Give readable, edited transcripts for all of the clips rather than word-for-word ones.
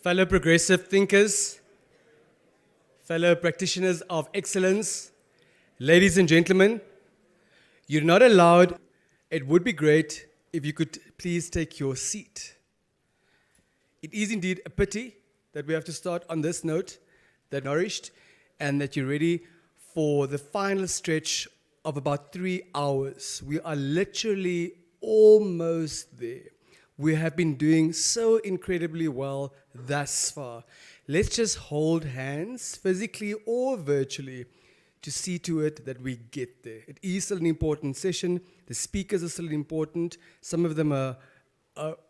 fellow progressive thinkers, fellow practitioners of excellence, ladies and gentlemen, you're not allowed. It would be great if you could please take your seat. It is indeed a pity that we have to start on this note, that nourished, and that you're ready for the final stretch of about 3 hours. We are literally almost there. We have been doing so incredibly well thus far. Let's just hold hands, physically or virtually, to see to it that we get there. It is still an important session. The speakers are still important. Some of them are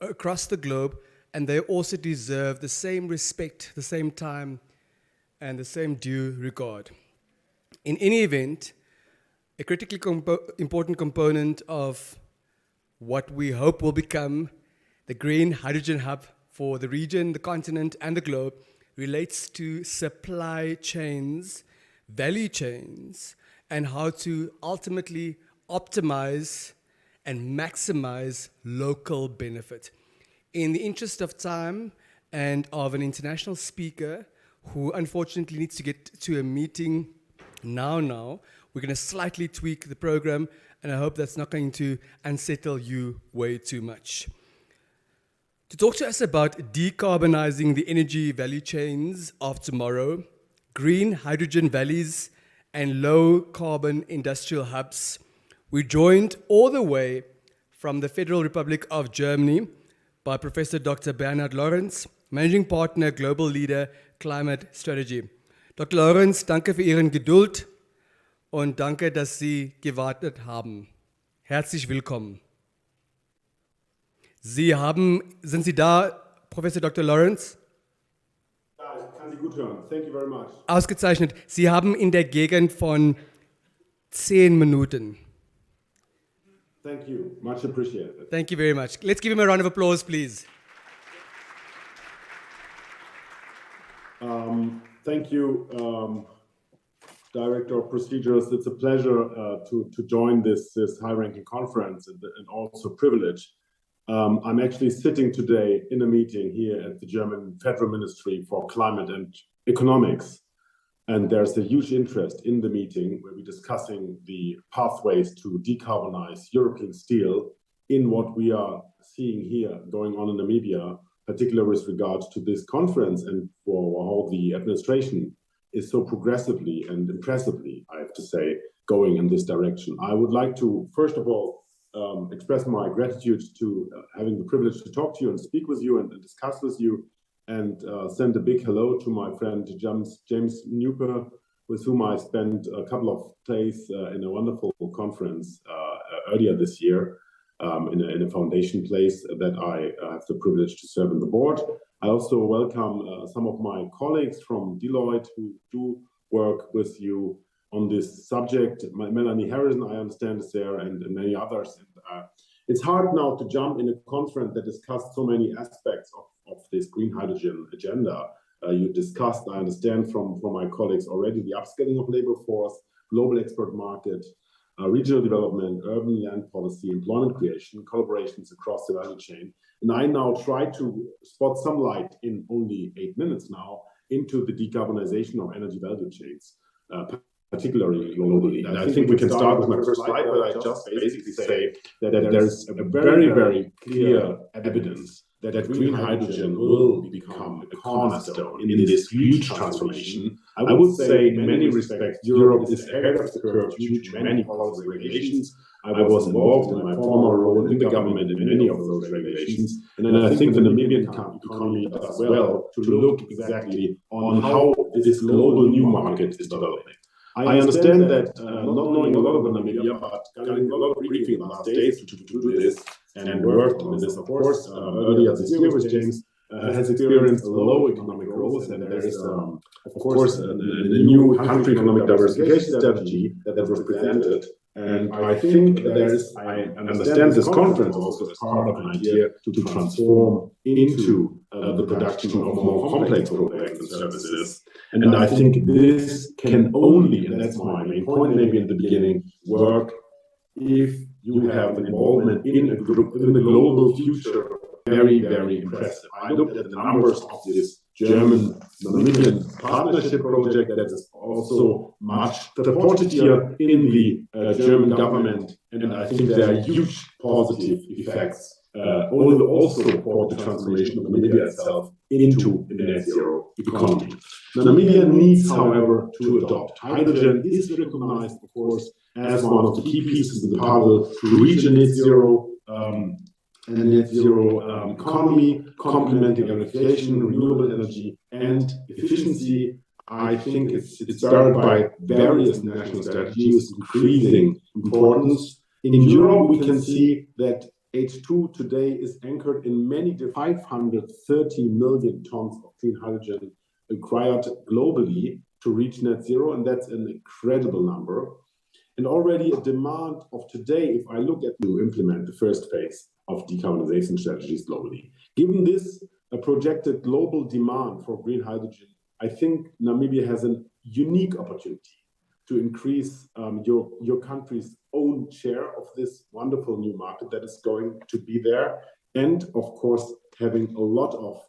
across the globe, and they also deserve the same respect, the same time, and the same due regard. In any event, a critically important component of what we hope will become the green hydrogen hub for the region, the continent, and the globe relates to supply chains, value chains, and how to ultimately optimize and maximize local benefit. In the interest of time and of an international speaker who unfortunately needs to get to a meeting now, we're going to slightly tweak the program, and I hope that's not going to unsettle you way too much. To talk to us about decarbonizing the energy value chains of tomorrow, green hydrogen valleys, and low carbon industrial hubs, we're joined all the way from the Federal Republic of Germany by Professor Dr. Bernhard Lorenz, Managing Partner, Global Leader, Climate Strategy. Dr. Lorenz, danke für Ihren Geduld und danke, dass Sie gewartet haben. Herzlich willkommen. Sind Sie da, Professor Dr. Lorenz? Ja, ich kann Sie gut hören. Thank you very much. Ausgezeichnet. Sie haben in der Gegend von 10 Minuten. Thank you. Much appreciated. Thank you very much. Let's give him a round of applause, please. Thank you, Director of Procedures. It's a pleasure to join this high-ranking conference and also privilege. I'm actually sitting today in a meeting here at the German Federal Ministry for Climate and Economics. And there's a huge interest in the meeting where we're discussing the pathways to decarbonize European steel in what we are seeing here going on in Namibia, particularly with regards to this conference and for how the administration is so progressively and impressively, I have to say, going in this direction. I would like to, first of all, express my gratitude to having the privilege to talk to you and speak with you and discuss with you, and send a big hello to my friend James Newper, with whom I spent a couple of days in a wonderful conference earlier this year in a foundation place that I have the privilege to serve in the board. I also welcome some of my colleagues from Deloitte who do work with you on this subject. Melanie Harrison, I understand, is there, and many others. And, it's hard now to jump in a conference that discussed so many aspects of this green hydrogen agenda. You discussed, I understand from my colleagues already, the upskilling of labor force, global export market, regional development, urban land policy, employment creation, collaborations across the value chain. And I now try to spot some light in only 8 minutes now into the decarbonization of energy value chains, particularly globally. And I think we can start with my first slide, where I just basically say that there's a very, very clear evidence that green hydrogen will become a cornerstone in this huge transformation. I would say in many respects, Europe is ahead of the curve due to many policy regulations. I was involved in my former role in the government in many of those regulations. And then I think the Namibian economy does well to look exactly on how this global new market is developing. I understand that, not knowing a lot about Namibia, but getting a lot of briefing in the last days to do this, and worked on this, of course, earlier this year with James, has experienced low economic growth, and there is, of course, a new country economic diversification strategy that was presented. And I think I understand this conference also as part of an idea to transform into the production of more complex products and services. And I think this can only, and that's my main point maybe in the beginning, work if you have an involvement in the global future very, very impressive. I looked at the numbers of this German-Namibian partnership project that is also much supported here in the German government, and I think there are huge positive effects also for the transformation of Namibia itself into a net zero economy. Namibia needs, however, to adopt. Hydrogen is recognized, of course, as one of the key pieces of the puzzle to reach a net zero economy, complementing electrification, renewable energy, and efficiency. I think it's started by various national strategies, increasing importance. In Europe, we can see that H2 today is anchored in many 530 million tons of clean hydrogen required globally to reach net zero, and that's an incredible number. And already a demand of today, if I look at to implement the first phase of decarbonization strategies globally. Given this projected global demand for green hydrogen, I think Namibia has a unique opportunity to increase your country's own share of this wonderful new market that is going to be there, and of course having a lot of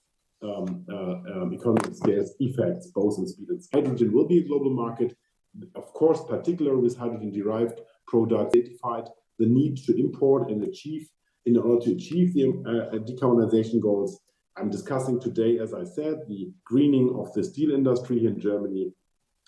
economic scale effects, both in speed and scale. Hydrogen will be a global market, of course, particularly with hydrogen-derived products. Identified the need to import and achieve in order to achieve the decarbonization goals. I'm discussing today, as I said, the greening of the steel industry here in Germany,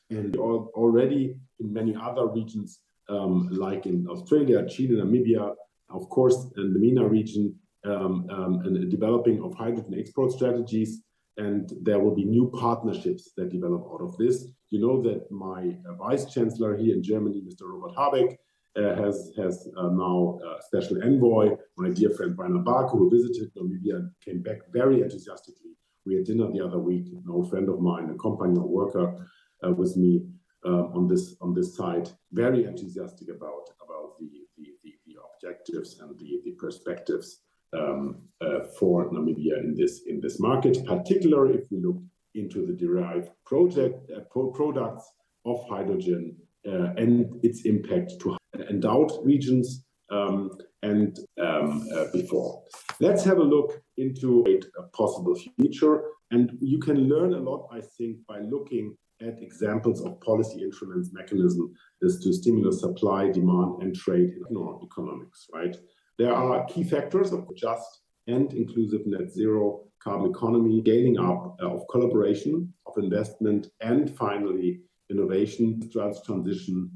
and already in many other regions, like in Australia, Chile, Namibia, of course, in the MENA region, and the developing of hydrogen export strategies. And there will be new partnerships that develop out of this. You know that my vice chancellor here in Germany, Mr. Robert Habeck, has now a special envoy, my dear friend Rainer Barke, who visited Namibia and came back very enthusiastically. We had dinner the other week. An old friend of mine, a company worker, with me on this side, very enthusiastic about the objectives and the perspectives for Namibia in this market, particularly if we look into the derived products of hydrogen and its impact to endowed regions and before. Let's have a look into a possible future, and you can learn a lot, I think, by looking at examples of policy instruments, mechanisms to stimulate supply, demand, and trade in economics, right? There are key factors of just and inclusive net zero carbon economy, scaling up of collaboration, of investment, and finally, innovation, transition.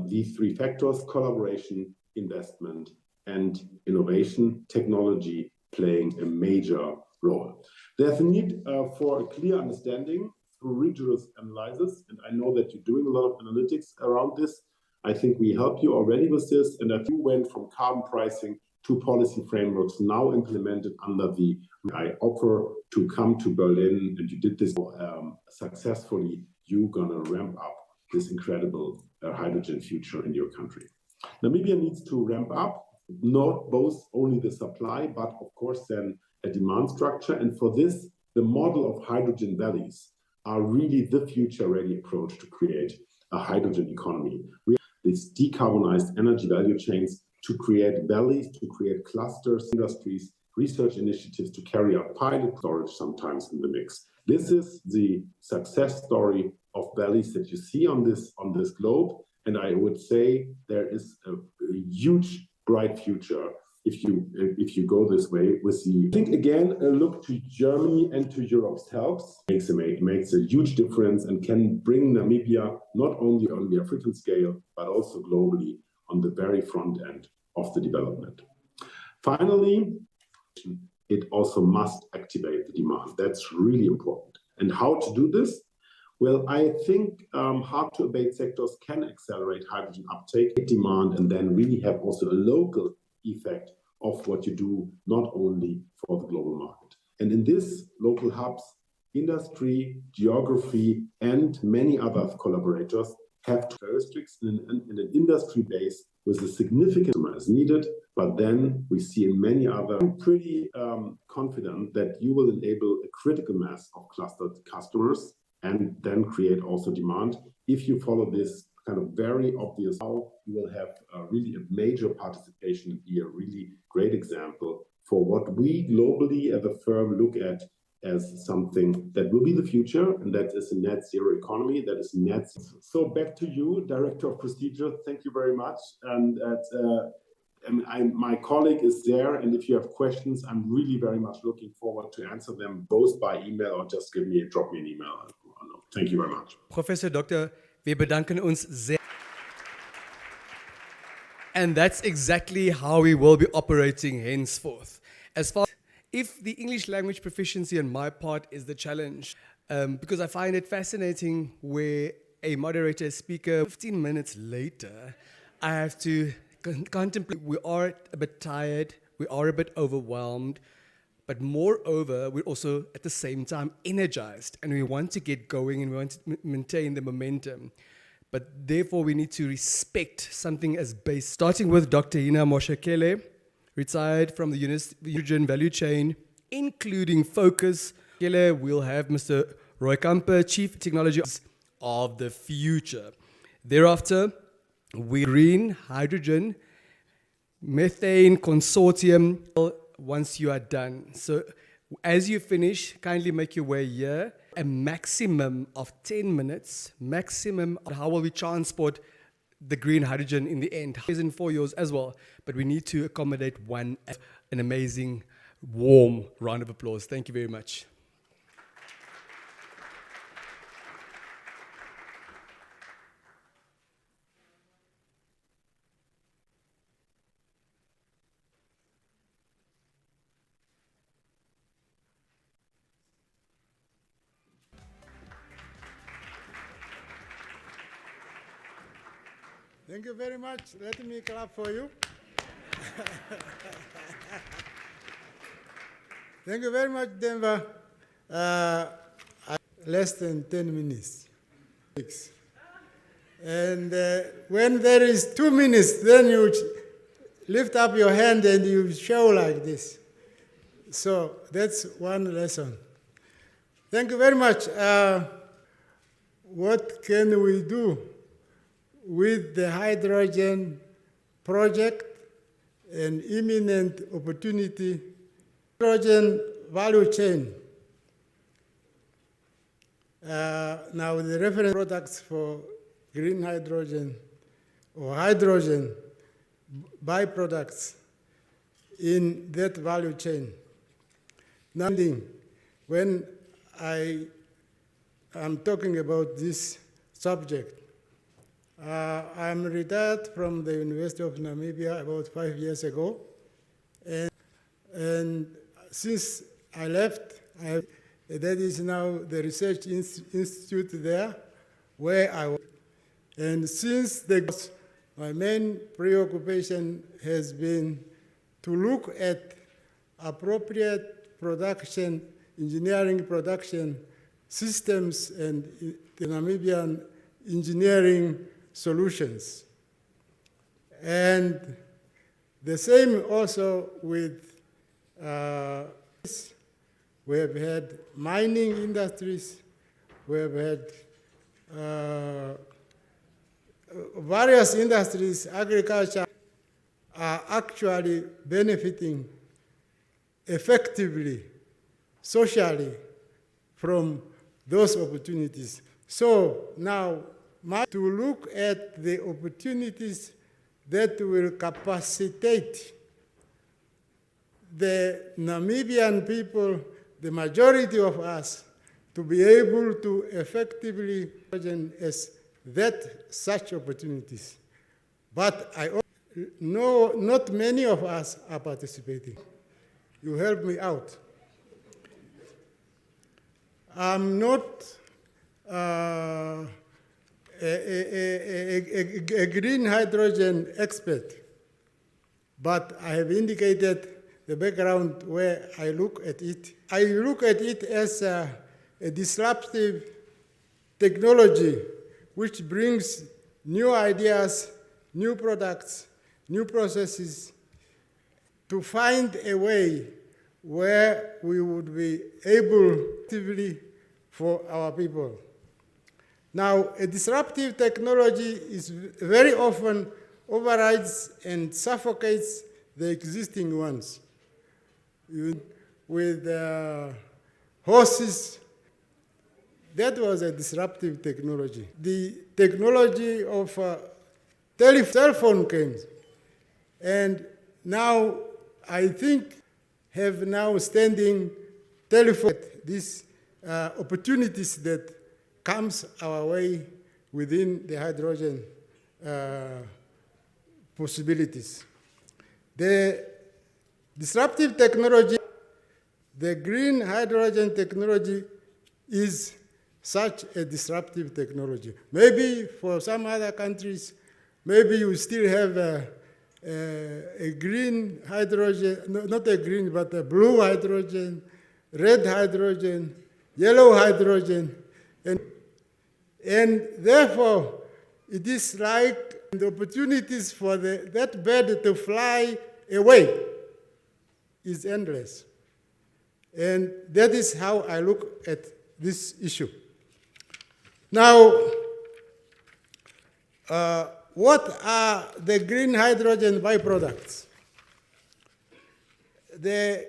These three factors, collaboration, investment, and innovation, technology playing a major role. There's a need for a clear understanding through rigorous analysis, and I know that you're doing a lot of analytics around this. I think we help you already with this, and that you went from carbon pricing to policy frameworks now implemented under the I offer to come to Berlin, and you did this successfully. You're gonna ramp up this incredible hydrogen future in your country. Namibia needs to ramp up, not both only the supply, but of course then a demand structure. And for this, the model of hydrogen valleys are really the future-ready approach to create a hydrogen economy. We have these decarbonized energy value chains to create valleys, to create clusters, industries, research initiatives, to carry out pilot storage sometimes in the mix. This is the success story of valleys that you see on this globe, and I would say there is a huge bright future if you go this way with the. I think again a look to Germany and to Europe's helps makes a huge difference and can bring Namibia not only on the African scale but also globally on the very front end of the development. Finally, it also must activate the demand. That's really important. And how to do this? Well, I think hard-to-abate sectors can accelerate hydrogen uptake, demand, and then really have also a local effect of what you do, not only for the global market. And in this local hubs, industry, geography, and many other collaborators have characteristics in an industry base with a significant amount is needed, but then we see in many other. I'm pretty confident that you will enable a critical mass of clustered customers and then create also demand. If you follow this kind of very obvious how, you will have really a major participation here, really great example for what we globally as a firm look at as something that will be the future, and that is a net zero economy, that is net. So back to you, Director of Procedure. Thank you very much. And my colleague is there, and if you have questions, I'm really very much looking forward to answer them, both by email or just drop me an email. Thank you very much. Professor Dr. Wir bedanken uns sehr. And that's exactly how we will be operating henceforth. As far if the English language proficiency on my part is the challenge, because I find it fascinating where a moderator speaker 15 minutes later, I have to contemplate. We are a bit tired, we are a bit overwhelmed, but moreover, we're also at the same time energized, and we want to get going and we want to maintain the momentum. But therefore, we need to respect something as base, starting with Dr. Hina Moshakele, retired from the hydrogen value chain, including focus. We'll have Mr. Roy Kamper, Chief Technology of the Future. Thereafter, green hydrogen, methane consortium, once you are done. So as you finish, kindly make your way here. A maximum of 10 minutes, maximum of how will we transport the green hydrogen in the end. Is in 4 years as well, but we need to accommodate an amazing, warm round of applause. Thank you very much. Thank you very much. Let me clap for you. Thank you very much, Denver. Less than 10 minutes. And when there is 2 minutes, then you lift up your hand and you show like this. So that's one lesson. Thank you very much. What can we do with the hydrogen project, an imminent opportunity, hydrogen value chain? Now the reference products for green hydrogen or hydrogen byproducts in that value chain. Now, when I am talking about this subject, I'm retired from the University of Namibia about 5 years ago. And since I left, that is now the research institute there where I work. And since my main preoccupation has been to look at appropriate production, engineering production systems and the Namibian engineering solutions. And the same also with we have had mining industries, we have had various industries, agriculture, are actually benefiting effectively, socially, from those opportunities. So now, to look at the opportunities that will capacitate the Namibian people, the majority of us, to be able to effectively as such opportunities. But I know not many of us are participating. You help me out. I'm not a green hydrogen expert, but I have indicated the background where I look at it. I look at it as a disruptive technology which brings new ideas, new products, new processes to find a way where we would be able actively for our people. Now, a disruptive technology is very often overrides and suffocates the existing ones. with horses. That was a disruptive technology. The technology of cell phone came. And now I think have now standing telephone, these opportunities that comes our way within the hydrogen possibilities. The disruptive technology, the green hydrogen technology is such a disruptive technology. Maybe for some other countries, maybe you still have a green hydrogen, not a green, but a blue hydrogen, red hydrogen, yellow hydrogen, and therefore it is like the opportunities for that bird to fly away is endless. And that is how I look at this issue. Now, what are the green hydrogen byproducts? The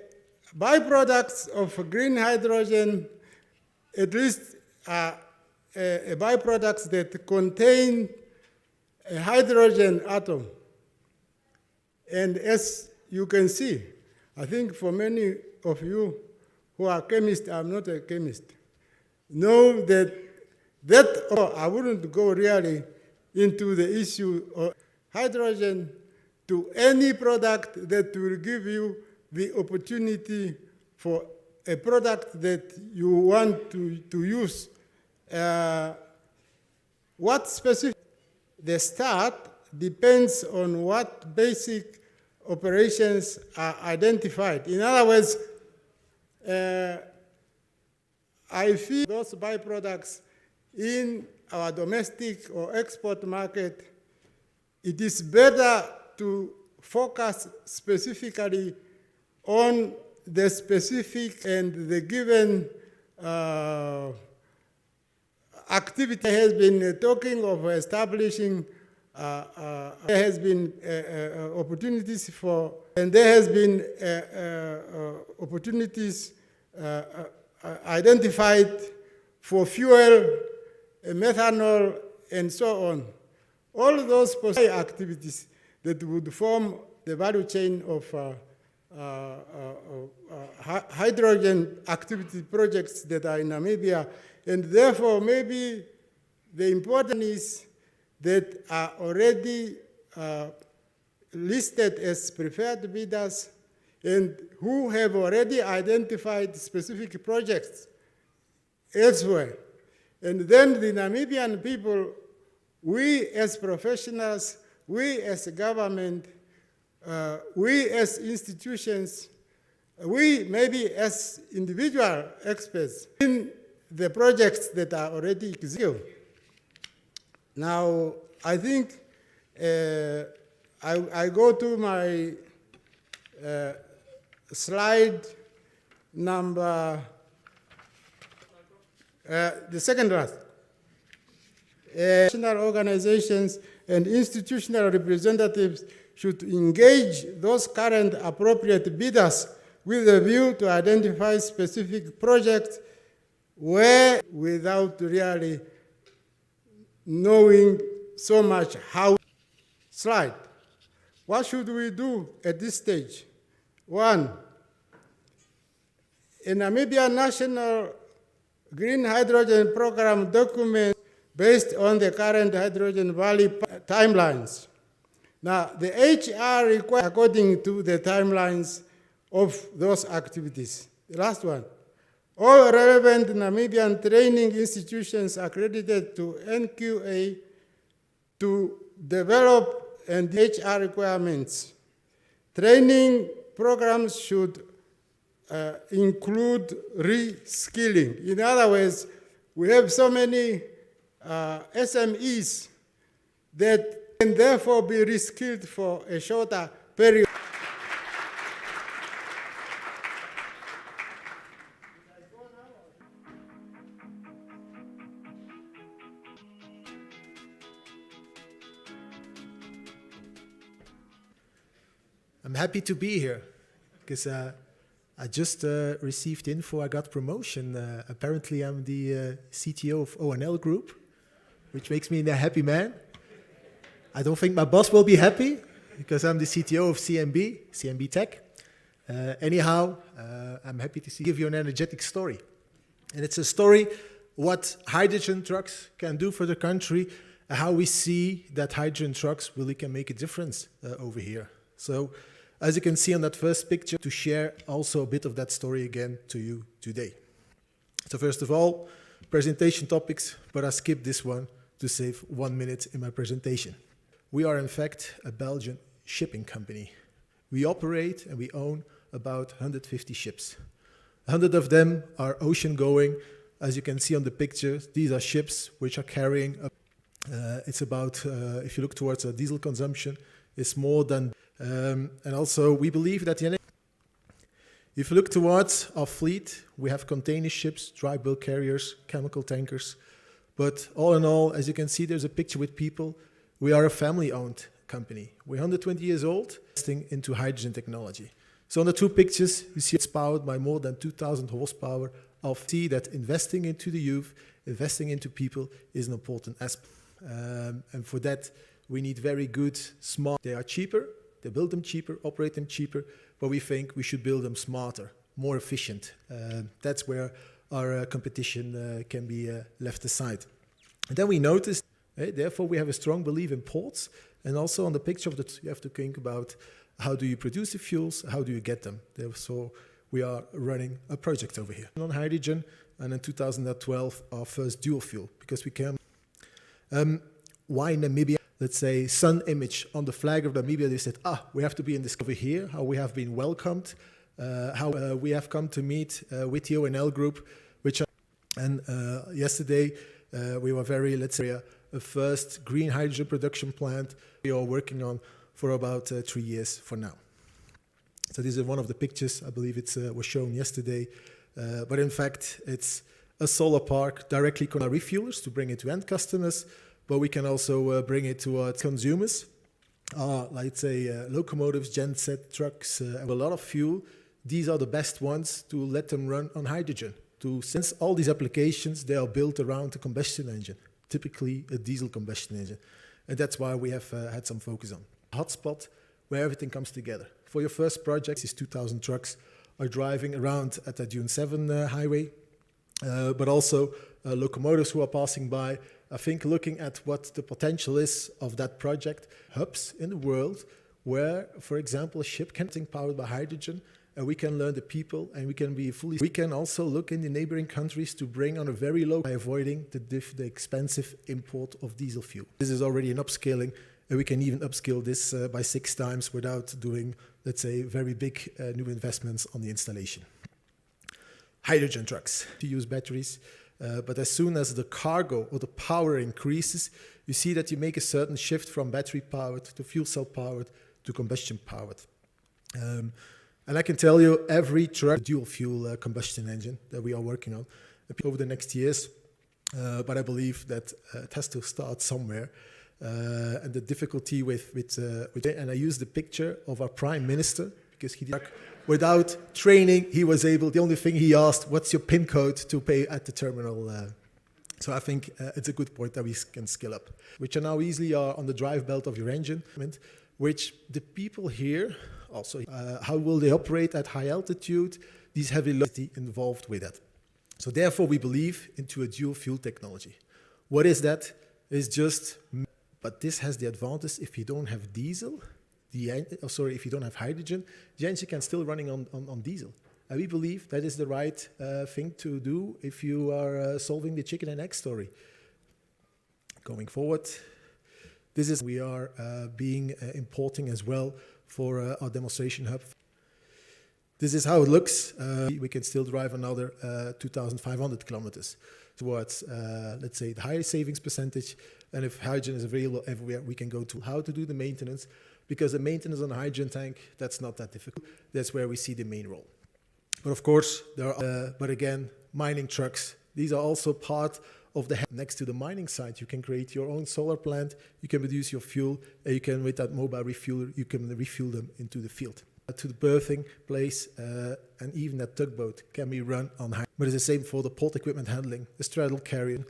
byproducts of green hydrogen, at least are byproducts that contain a hydrogen atom. And as you can see, I think for many of you who are chemists, I'm not a chemist, know that I wouldn't go really into the issue of hydrogen to any product that will give you the opportunity for a product that you want to use. What specific? The start depends on what basic operations are identified. In other words, I feel those byproducts in our domestic or export market, it is better to focus specifically on the specific and the given activity. Has been talking of establishing, there has been opportunities for, and there has been opportunities identified for fuel, methanol, and so on. All those activities that would form the value chain of hydrogen activity projects that are in Namibia, and therefore maybe the important is that are already listed as preferred bidders and who have already identified specific projects elsewhere. And then the Namibian people, we as professionals, we as a government, we as institutions, we maybe as individual experts in the projects that are already executed. Now, I think I go to my slide number, the second last. National organizations and institutional representatives should engage those current appropriate bidders with a view to identify specific projects where, without really knowing so much how. Slide. What should we do at this stage? One, a Namibia National Green Hydrogen Program document based on the current Hydrogen Valley timelines. Now, the HR requires according to the timelines of those activities. The last one. All relevant Namibian training institutions accredited to NQA to develop and HR requirements. Training programs should include reskilling. In other words, we have so many SMEs that can therefore be reskilled for a shorter period. I'm happy to be here because I just received info I got promotion. Apparently I'm the CTO of ONL Group, which makes me a happy man. I don't think my boss will be happy because I'm the CTO of CMB Tech. Anyhow, I'm happy to give you an energetic story. And it's a story what hydrogen trucks can do for the country, how we see that hydrogen trucks really can make a difference over here. So, as you can see on that first picture, to share also a bit of that story again to you today. So first of all, presentation topics, but I skipped this one to save 1 minute in my presentation. We are in fact a Belgian shipping company. We operate and we own about 150 ships. 100 of them are ocean going. As you can see on the picture, these are ships which are carrying, it's about, if you look towards a diesel consumption, it's more than, and also we believe that if you look towards our fleet, we have container ships, dry bulk carriers, chemical tankers. But all in all, as you can see, there's a picture with people. We are a family-owned company. We're 120 years old, investing into hydrogen technology. So on the two pictures, you see it's powered by more than 2,000 horsepower. I'll see that investing into the youth, investing into people is an important aspect. And for that, we need very good, smart. They are cheaper, they build them cheaper, operate them cheaper, but we think we should build them smarter, more efficient. That's where our competition can be left aside. And then we noticed, therefore we have a strong belief in ports, and also on the picture of that you have to think about how do you produce the fuels, how do you get them. So we are running a project over here on hydrogen, and in 2012 our first dual fuel, because we can. Why Namibia? Let's say sun image on the flag of Namibia. They said, we have to be in this over here. How we have been welcomed, how we have come to meet with the ONL group, and yesterday we were very, let's say, a first green hydrogen production plant we are working on for about 3 years for now. So this is one of the pictures. I believe it was shown yesterday, but in fact it's a solar park directly connected to refuelers to bring it to end customers, but we can also bring it to consumers. Let's say locomotives, genset trucks, have a lot of fuel. These are the best ones to let them run on hydrogen. Since all these applications, they are built around a combustion engine, typically a diesel combustion engine. And that's why we have had some focus on. Hotspot where everything comes together. For your first project, these 2,000 trucks are driving around at the Dune 7 highway, but also locomotives who are passing by. I think looking at what the potential is of that project, hubs in the world where, for example, a ship can be powered by hydrogen, and we can learn the people, and we can be fully. We can also look in the neighboring countries to bring on a very low by avoiding the expensive import of diesel fuel. This is already an upscaling, and we can even upscale this by 6 times without doing, let's say, very big new investments on the installation. Hydrogen trucks to use batteries. But as soon as the cargo or the power increases, you see that you make a certain shift from battery powered to fuel cell powered to combustion powered. And I can tell you every truck, dual fuel combustion engine that we are working on over the next years. But I believe that it has to start somewhere. And the difficulty with and I use the picture of our prime minister, because he did without training, he was able, the only thing he asked, what's your PIN code to pay at the terminal? So I think it's a good point that we can scale up, which are now easily are on the drive belt of your engine, which the people here also, how will they operate at high altitude, these heavy loads involved with that. So therefore we believe into a dual fuel technology. What is that? It's just, but this has the advantage if you don't have diesel, if you don't have hydrogen, the engine can still running on diesel. And we believe that is the right thing to do if you are solving the chicken and egg story. Going forward, this is we are importing as well for our demonstration hub. This is how it looks. We can still drive another 2,500 kilometers towards, let's say, the higher savings percentage. And if hydrogen is available everywhere, we can go to how to do the maintenance. Because the maintenance on a hydrogen tank, that's not that difficult. That's where we see the main role. But of course, there are, but again, mining trucks. These are also part of the, next to the mining site, you can create your own solar plant, you can produce your fuel, and you can, with that mobile refueler, you can refuel them into the field. to the berthing place, and even that tugboat can be run on hydrogen. But it's the same for the port equipment handling, the straddle carrier.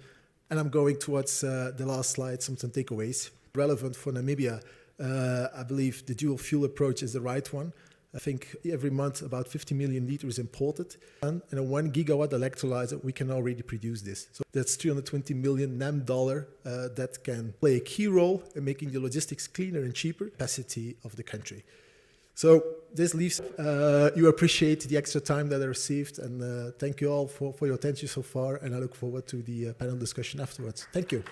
And I'm going towards the last slide, some takeaways. Relevant for Namibia, I believe the dual fuel approach is the right one. I think every month about 50 million liters imported. And a 1 gigawatt electrolyzer, we can already produce this. So that's $320 million NAM that can play a key role in making the logistics cleaner and cheaper capacity of the country. So this leaves, you appreciate the extra time that I received, and thank you all for your attention so far, and I look forward to the panel discussion afterwards. Thank you.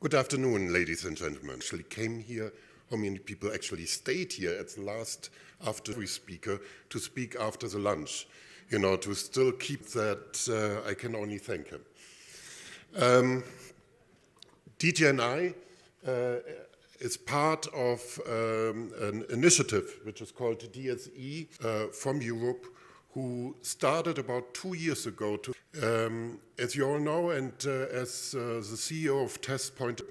Good afternoon, ladies and gentlemen. Actually came here, how many people actually stayed here at the last, after every speaker, to speak after the lunch, you know, to still keep that, I can only thank him. DGNI is part of an initiative which is called DSE from Europe, who started about 2 years ago to, as you all know, and as the CEO of Test Point,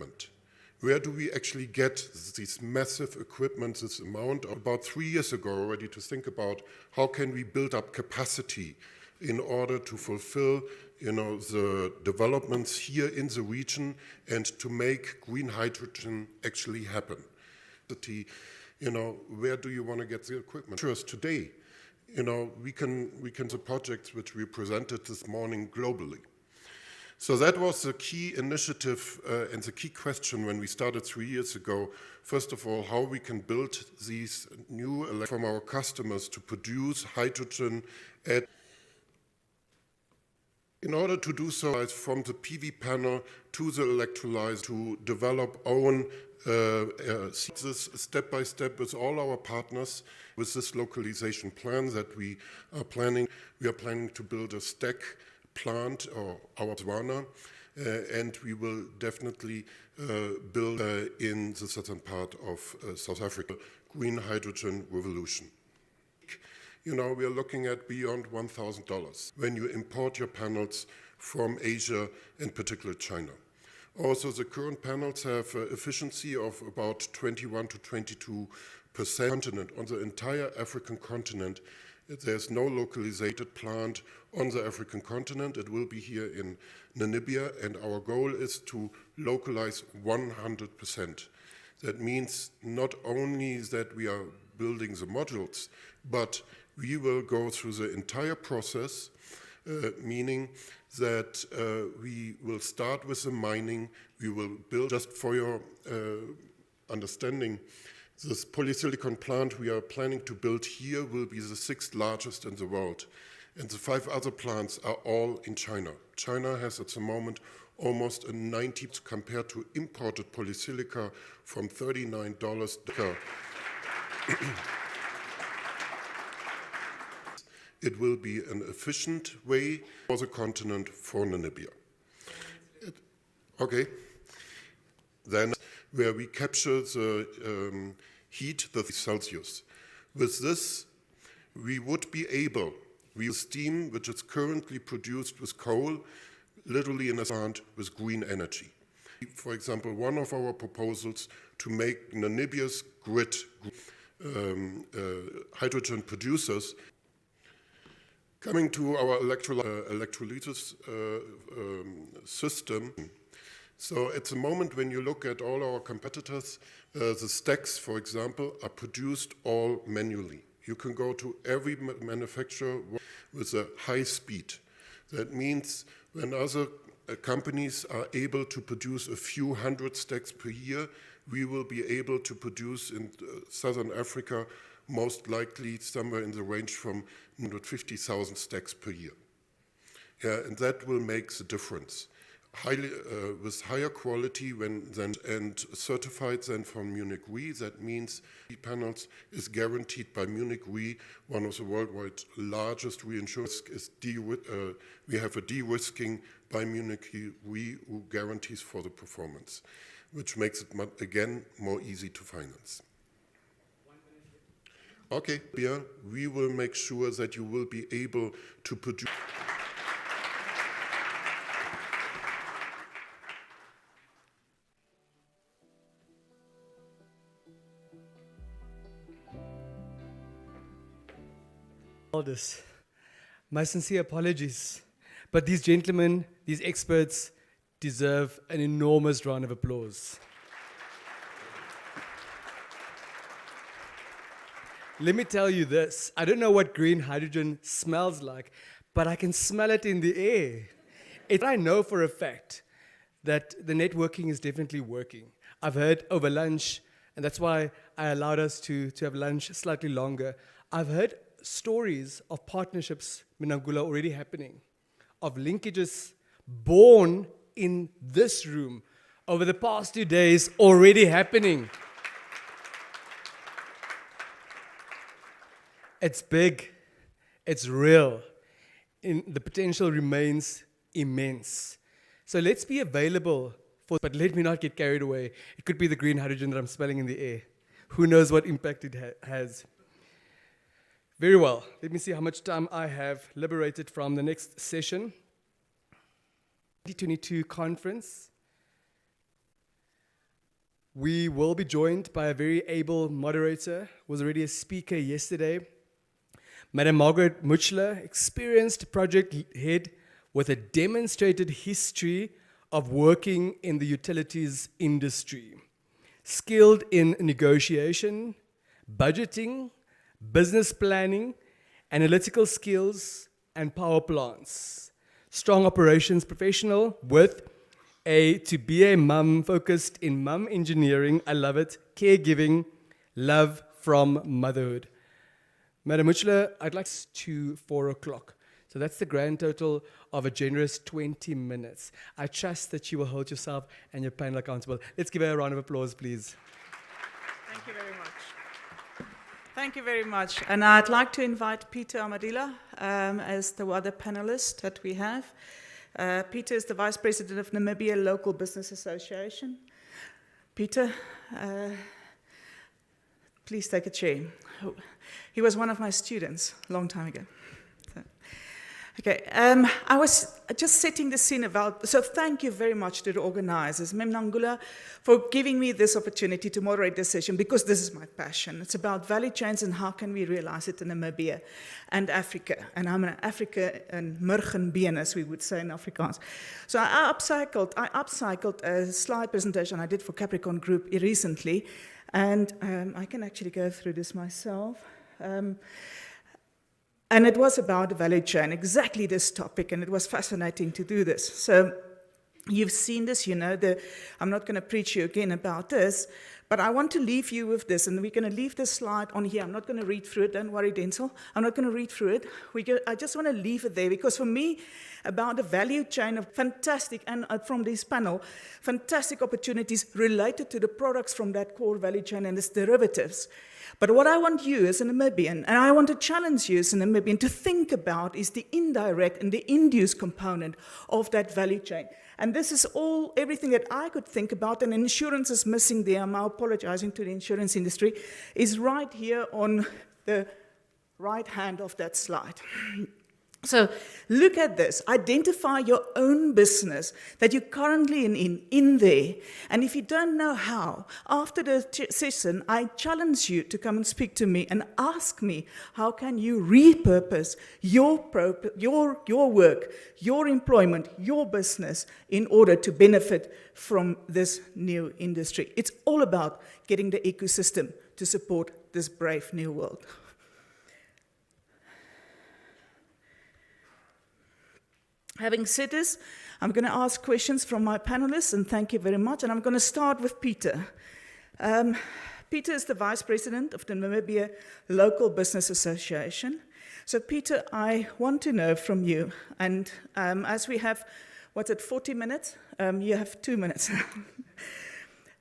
where do we actually get these massive equipment, this amount? About 3 years ago already, to think about how can we build up capacity in order to fulfill, you know, the developments here in the region and to make green hydrogen actually happen. You know, where do you want to get the equipment? First, today, you know, we can the projects which we presented this morning globally. So that was the key initiative and the key question when we started 3 years ago. First of all, how we can build these new from our customers to produce hydrogen in order to do so, from the PV panel to the electrolyzer, to develop own this step by step with all our partners with this localization plan that we are planning. We are planning to build a stack plant, or our Botswana, and we will definitely build in the southern part of South Africa, green hydrogen revolution. You know, we are looking at beyond $1,000 when you import your panels from Asia, in particular China. Also, the current panels have efficiency of about 21 to 22%. Continent. On the entire African continent, there's no localized plant on the African continent. It will be here in Namibia, and our goal is to localize 100%. That means not only that we are building the modules, but we will go through the entire process, meaning that we will start with the mining. We will build, just for your understanding, this polysilicon plant we are planning to build here will be the 6th largest in the world. And the 5 other plants are all in China. China has at the moment almost a 90% compared to imported polysilica from $39. It will be an efficient way for the continent, for Namibia. Okay. Then where we capture the heat, the Celsius. With this, we would be able, we steam, which is currently produced with coal, literally in a plant with green energy. For example, one of our proposals to make Namibia's grid hydrogen producers. Coming to our electrolysis system. So at the moment when you look at all our competitors, the stacks, for example, are produced all manually. You can go to every manufacturer with a high speed. That means when other companies are able to produce a few hundred stacks per year, we will be able to produce in Southern Africa most likely somewhere in the range from 150,000 stacks per year. Yeah, and that will make the difference. Highly, with higher quality and certified then from Munich Re. That means panels is guaranteed by Munich Re, one of the worldwide largest reinsurers. We have a de-risking by Munich Re who guarantees for the performance, which makes it again more easy to finance. Okay, Bia, we will make sure that you will be able to produce. All this. My sincere apologies. But these gentlemen, these experts, deserve an enormous round of applause. Let me tell you this. I don't know what green hydrogen smells like, but I can smell it in the air. I know for a fact that the networking is definitely working. I've heard over lunch, and that's why I allowed us to have lunch slightly longer. I've heard stories of partnerships, Minangula, already happening, of linkages born in this room over the past 2 days already happening. It's big, it's real, and the potential remains immense. So let's be available but let me not get carried away. It could be the green hydrogen that I'm smelling in the air. Who knows what impact it has. Very well, let me see how much time I have liberated from the next session. 2022 conference. We will be joined by a very able moderator, was already a speaker yesterday. Madam Margaret Muchler, experienced project head with a demonstrated history of working in the utilities industry. Skilled in negotiation, budgeting, business planning, analytical skills, and power plants. Strong operations professional to be a mum focused in mum engineering, I love it, caregiving, love from motherhood. Madam Muchler, I'd like to 4 o'clock. So that's the grand total of a generous 20 minutes. I trust that you will hold yourself and your panel accountable. Let's give her a round of applause, please. Thank you very much. Thank you very much. And I'd like to invite Peter Amadila as the other panelist that we have. Peter is the Vice President of Namibia Local Business Association. Peter, please take a chair. He was one of my students a long time ago. Okay, I was just setting the scene so thank you very much to the organizers, Mem Nangula, for giving me this opportunity to moderate this session, because this is my passion. It's about value chains and how can we realize it in Namibia and Africa. And I'm an Africa and Murgenbeen, as we would say in Afrikaans. So I upcycled a slide presentation I did for Capricorn Group recently, and I can actually go through this myself. And it was about the value chain, exactly this topic, and it was fascinating to do this. So you've seen this, you know, I'm not going to preach you again about this, but I want to leave you with this, and we're going to leave this slide on here. I'm not going to read through it, don't worry, Denzel. I'm not going to read through it. I just want to leave it there, because for me, about the value chain of fantastic, and from this panel, fantastic opportunities related to the products from that core value chain and its derivatives. But what I want you as a Namibian, and I want to challenge you as a Namibian to think about, is the indirect and the induced component of that value chain. And this is everything that I could think about, and insurance is missing there. I'm apologizing to the insurance industry, is right here on the right hand of that slide. So look at this. Identify your own business that you're currently in there. And if you don't know how, after the session, I challenge you to come and speak to me and ask me, how can you repurpose your work, your employment, your business in order to benefit from this new industry? It's all about getting the ecosystem to support this brave new world. Having said this, I'm going to ask questions from my panelists, and thank you very much. And I'm going to start with Peter. Peter is the Vice President of the Namibia Local Business Association. So Peter, I want to know from you, and as we have, 40 minutes? You have 2 minutes.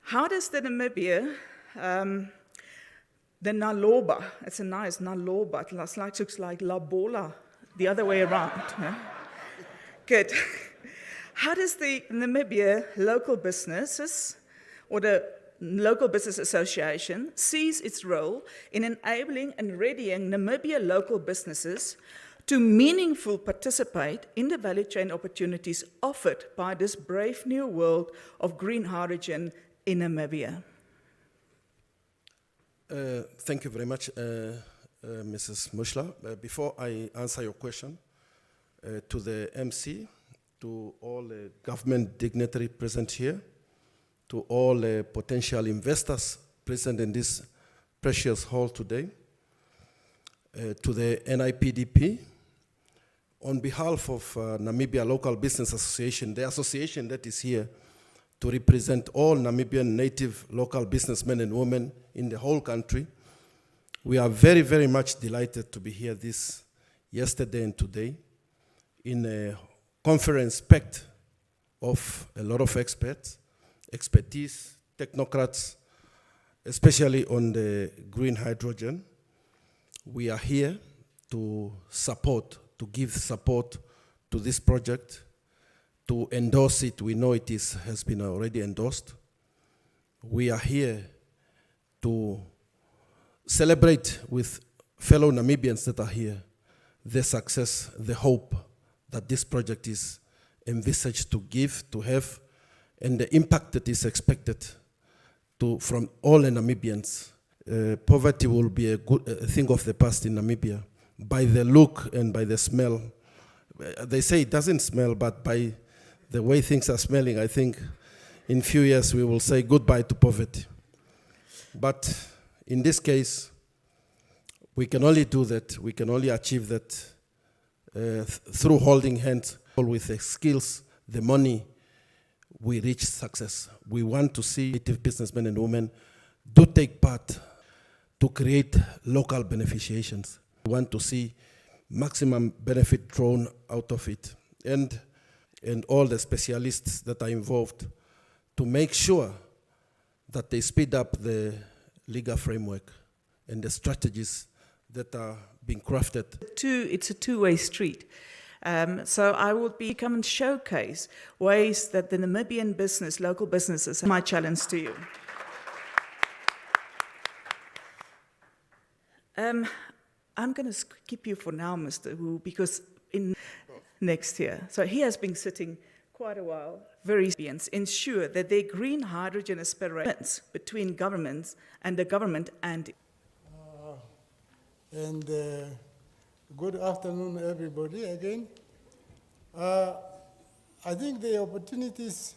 How does the Namibia, the Naloba, it's a nice Naloba, it looks like Labola, the other way around. Yeah? Good. How does the Namibia local businesses, or the Local Business Association sees its role in enabling and readying Namibia local businesses to meaningfully participate in the value chain opportunities offered by this brave new world of green hydrogen in Namibia? Thank you very much, Mrs. Mushla. Before I answer your question, to the MC, to all government dignitaries present here, to all potential investors present in this precious hall today, to the NIPDP, on behalf of Namibia Local Business Association, the association that is here to represent all Namibian native local businessmen and women in the whole country, we are very, very much delighted to be here this yesterday and today in a conference packed of a lot of expertise, technocrats, especially on the green hydrogen. We are here to give support to this project, to endorse it. We know it has been already endorsed. We are here to celebrate with fellow Namibians that are here the success, the hope that this project is envisaged to give, to have, and the impact that is expected from all the Namibians. Poverty will be a thing of the past in Namibia. By the look and by the smell, they say it doesn't smell, but by the way things are smelling, I think in few years we will say goodbye to poverty. But in this case, we can only do that, we can only achieve that through holding hands with the skills, the money, we reach success. We want to see native businessmen and women do take part to create local beneficiations. We want to see maximum benefit drawn out of it, and all the specialists that are involved to make sure that they speed up the legal framework and the strategies that are being crafted. It's a two-way street. So I will come and showcase ways that the Namibian business, local businesses, my challenge to you. I'm going to skip you for now, Mr. Wu, because in next year. So he has been sitting quite a while, very ensure that their green hydrogen aspirations between governments and the government and good afternoon, everybody, again. I think the opportunities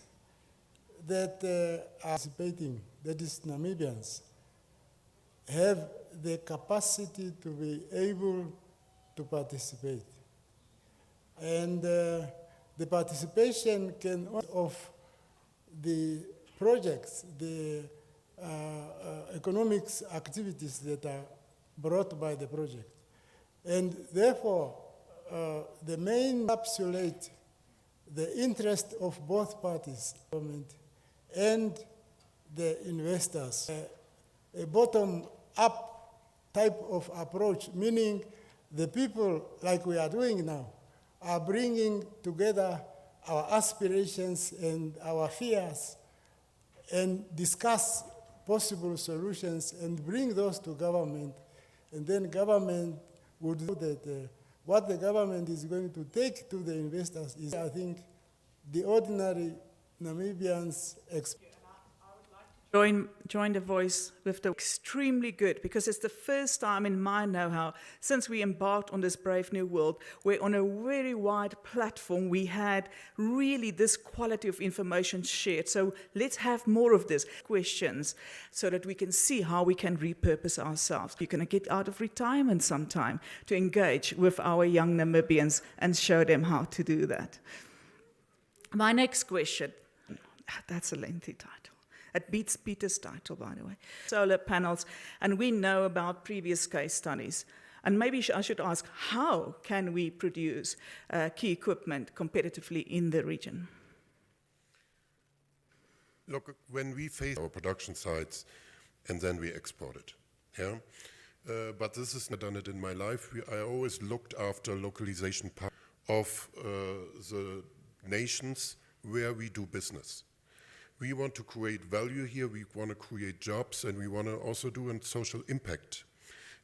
that are participating, that is Namibians, have the capacity to be able to participate. And the participation can of the projects, the economics activities that are brought by the project. And therefore, the main encapsulate the interest of both parties, government and the investors. A bottom-up type of approach, meaning the people, like we are doing now, are bringing together our aspirations and our fears and discuss possible solutions and bring those to government. And then government would do that. What the government is going to take to the investors is, I think, the ordinary Namibians experience. Join the voice with the extremely good, because it's the first time in my know-how since we embarked on this brave new world where on a very wide platform we had really this quality of information shared. So let's have more of this questions so that we can see how we can repurpose ourselves. You're going to get out of retirement sometime to engage with our young Namibians and show them how to do that. My next question, that's a lengthy title. It beats Peter's title, by the way. Solar panels, and we know about previous case studies. And maybe I should ask, how can we produce key equipment competitively in the region? Look, when we face our production sites and then we export it, yeah? But this is not done it in my life. I always looked after localization part of the nations where we do business. We want to create value here, we want to create jobs, and we want to also do a social impact.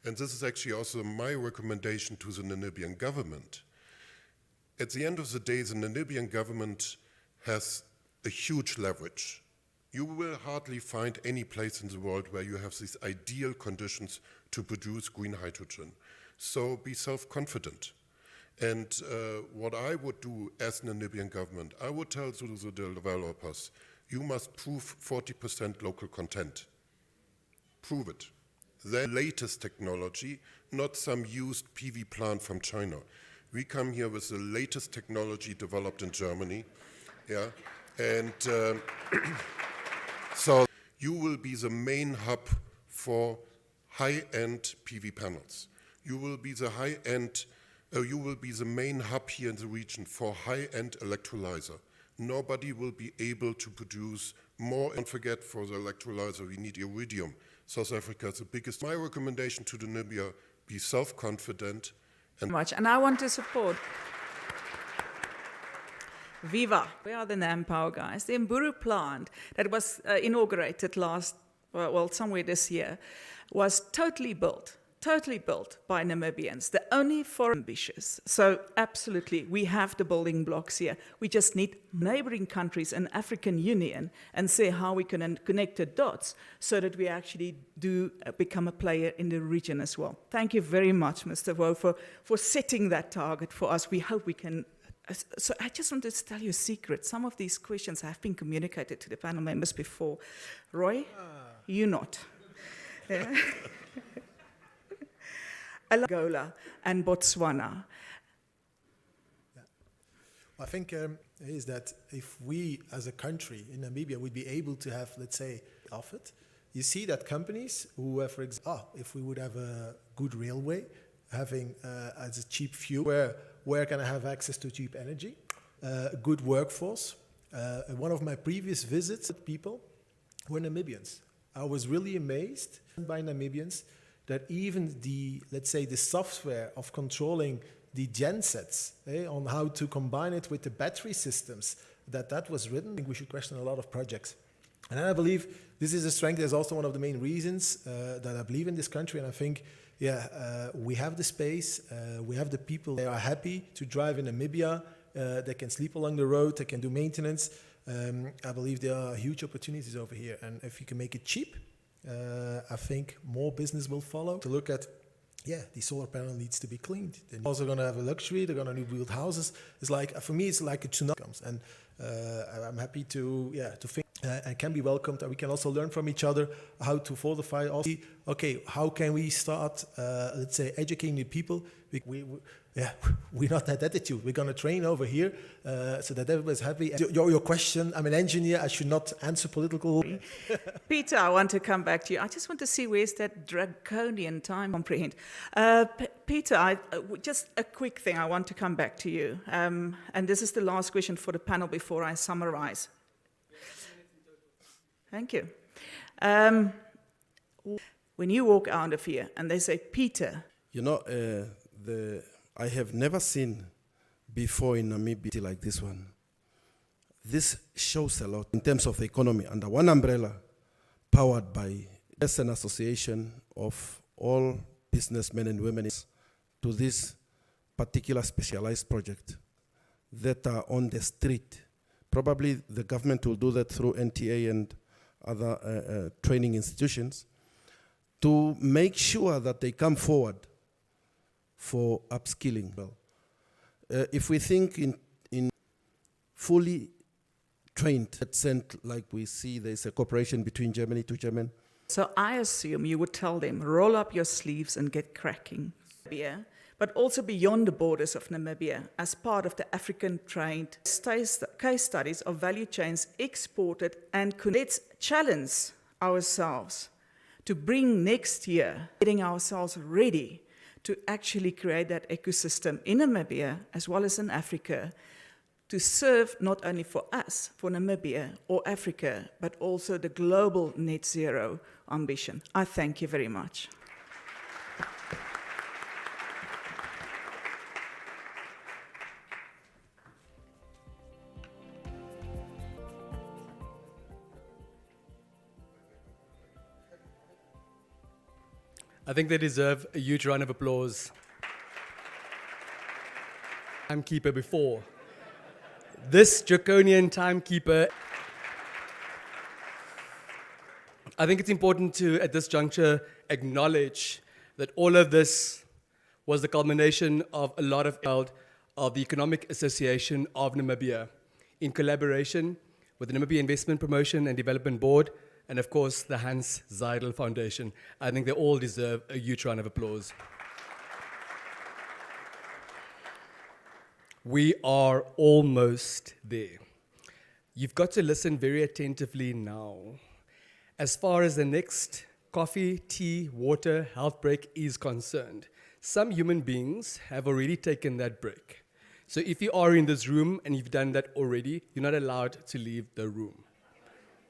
And this is actually also my recommendation to the Namibian government. At the end of the day, the Namibian government has a huge leverage. You will hardly find any place in the world where you have these ideal conditions to produce green hydrogen. So be self-confident. And what I would do as Namibian government, I would tell to the developers, you must prove 40% local content. Prove it. The latest technology, not some used PV plant from China. We come here with the latest technology developed in Germany. Yeah, and so you will be the main hub for high-end PV panels. You will be the high-end, you will be the main hub here in the region for high-end electrolyzer. Nobody will be able to produce more. Don't forget, for the electrolyzer, we need iridium. South Africa is the biggest. My recommendation to Namibia, be self-confident. And I want to support. Viva. We are the Nampower guys. The Mburu plant that was inaugurated somewhere this year, was totally built by Namibians. The only foreign ambitious. So absolutely, we have the building blocks here. We just need neighboring countries and African Union and see how we can connect the dots so that we actually do become a player in the region as well. Thank you very much, Mr. Wo, for setting that target for us. We hope we can. So I just wanted to tell you a secret. Some of these questions have been communicated to the panel members before. Roy, you not. Yeah. Angola and Botswana. Yeah. I think is that if we as a country in Namibia would be able to have, let's say, offered, you see that companies who, for example, if we would have a good railway, having as a cheap fuel, where can I have access to cheap energy, a good workforce. One of my previous visits with people were Namibians. I was really amazed by Namibians that even the, let's say, the software of controlling the gensets, on how to combine it with the battery systems, that was written. I think we should question a lot of projects. And I believe this is a strength. That's also one of the main reasons that I believe in this country. And I think, we have the space, we have the people. They are happy to drive in Namibia. They can sleep along the road. They can do maintenance. I believe there are huge opportunities over here. And if you can make it cheap, I think more business will follow. To look at, the solar panel needs to be cleaned. They're also going to have a luxury. They're going to build houses. It's like, for me, it's like a tsunami. And I'm happy to think and can be welcomed. And we can also learn from each other how to fortify. Also, okay, how can we start, let's say, educating the people? We're not that attitude. We're going to train over here so that everybody's happy. Your question, I'm an engineer. I should not answer political. Peter, I want to come back to you. I just want to see where's that draconian time comprehend. Peter, just a quick thing. I want to come back to you. And this is the last question for the panel before I summarize. Thank you. When you walk out of here and they say, Peter. You know, I have never seen before in Namibia like this one. This shows a lot in terms of the economy under one umbrella, powered by an association of all businessmen and women to this particular specialized project that are on the street. Probably the government will do that through NTA and other training institutions to make sure that they come forward for upskilling. Well, if we think in fully trained, like we see there's a cooperation between Germany to German. So I assume you would tell them, roll up your sleeves and get cracking. Yeah. But also beyond the borders of Namibia, as part of the African trade, case studies of value chains exported and let's challenge ourselves to bring next year, getting ourselves ready to actually create that ecosystem in Namibia as well as in Africa to serve not only for us, for Namibia or Africa, but also the global net zero ambition. I thank you very much. I think they deserve a huge round of applause. Timekeeper before. This draconian timekeeper. I think it's important to, at this juncture, acknowledge that all of this was the culmination of a lot of the Economic Association of Namibia, in collaboration with the Namibia Investment Promotion and Development Board, and of course, the Hans Zeidel Foundation. I think they all deserve a huge round of applause. We are almost there. You've got to listen very attentively now. As far as the next coffee, tea, water, health break is concerned, some human beings have already taken that break. So if you are in this room and you've done that already, you're not allowed to leave the room.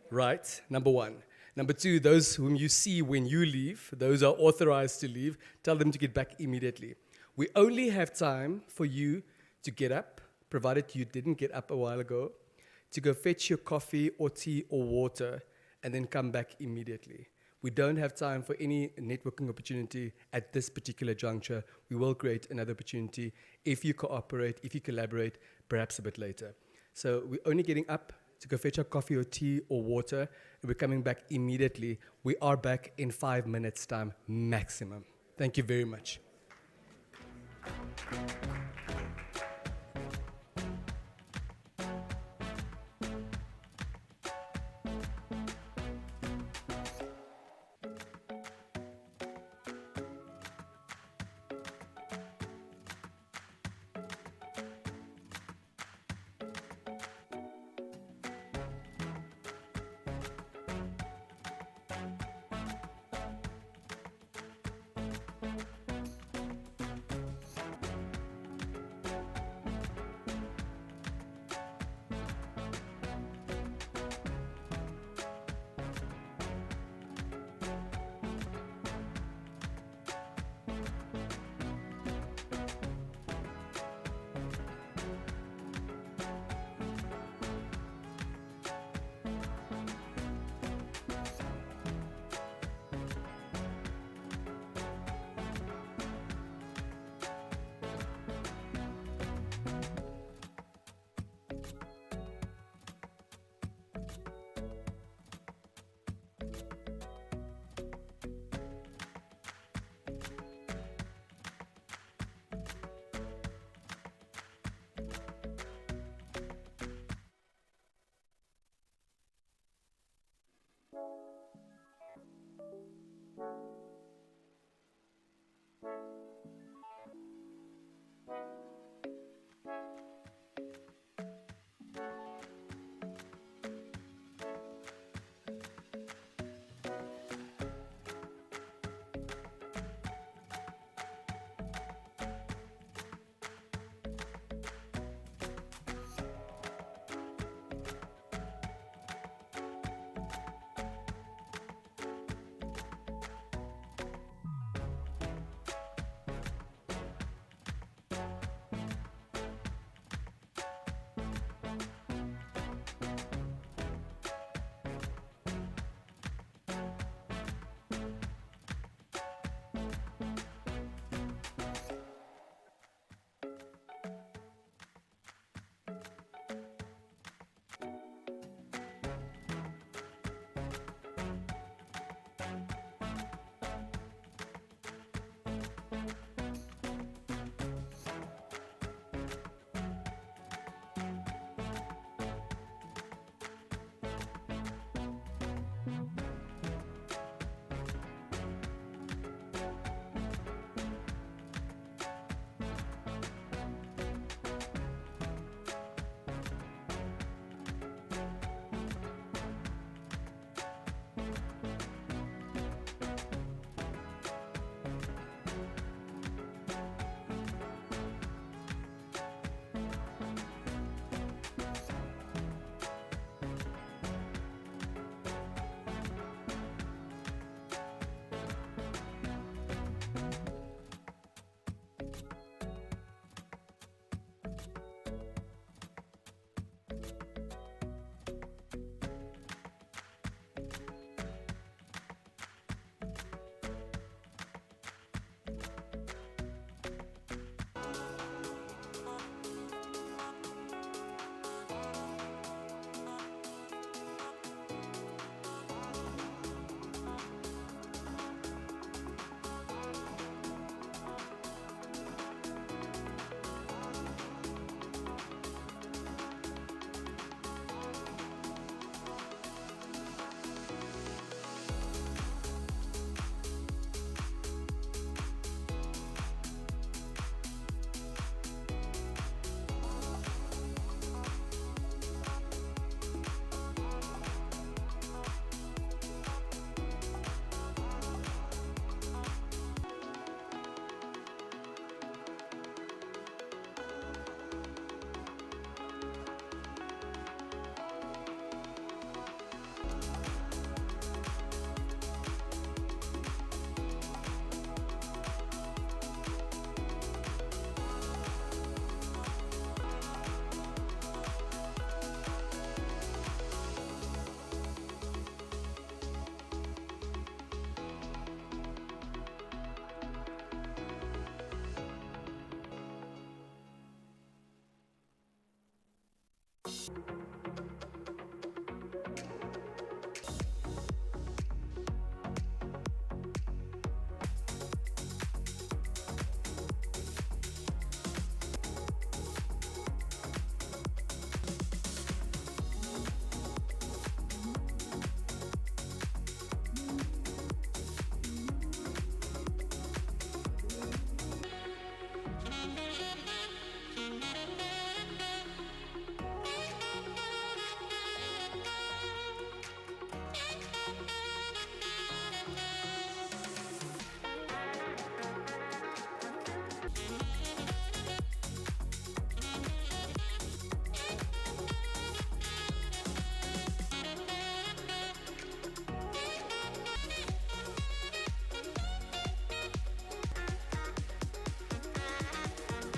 Right? Number one. Number two, those whom you see when you leave, those are authorized to leave, tell them to get back immediately. We only have time for you to get up, provided you didn't get up a while ago, to go fetch your coffee or tea or water, and then come back immediately. We don't have time for any networking opportunity at this particular juncture. We will create another opportunity if you cooperate, if you collaborate, perhaps a bit later. So we're only getting up to go fetch our coffee or tea or water, and we're coming back immediately. We are back in 5 minutes' time maximum. Thank you very much.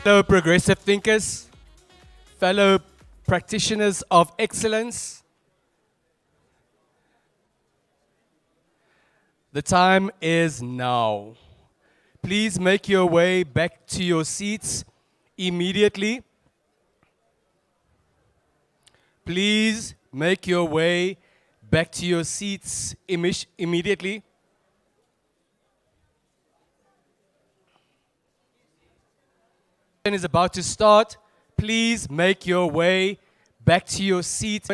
Fellow progressive thinkers, fellow practitioners of excellence, the time is now. Please make your way back to your seats immediately. Please make your way back to your seats immediately. Is about to start. Please make your way back to your seat.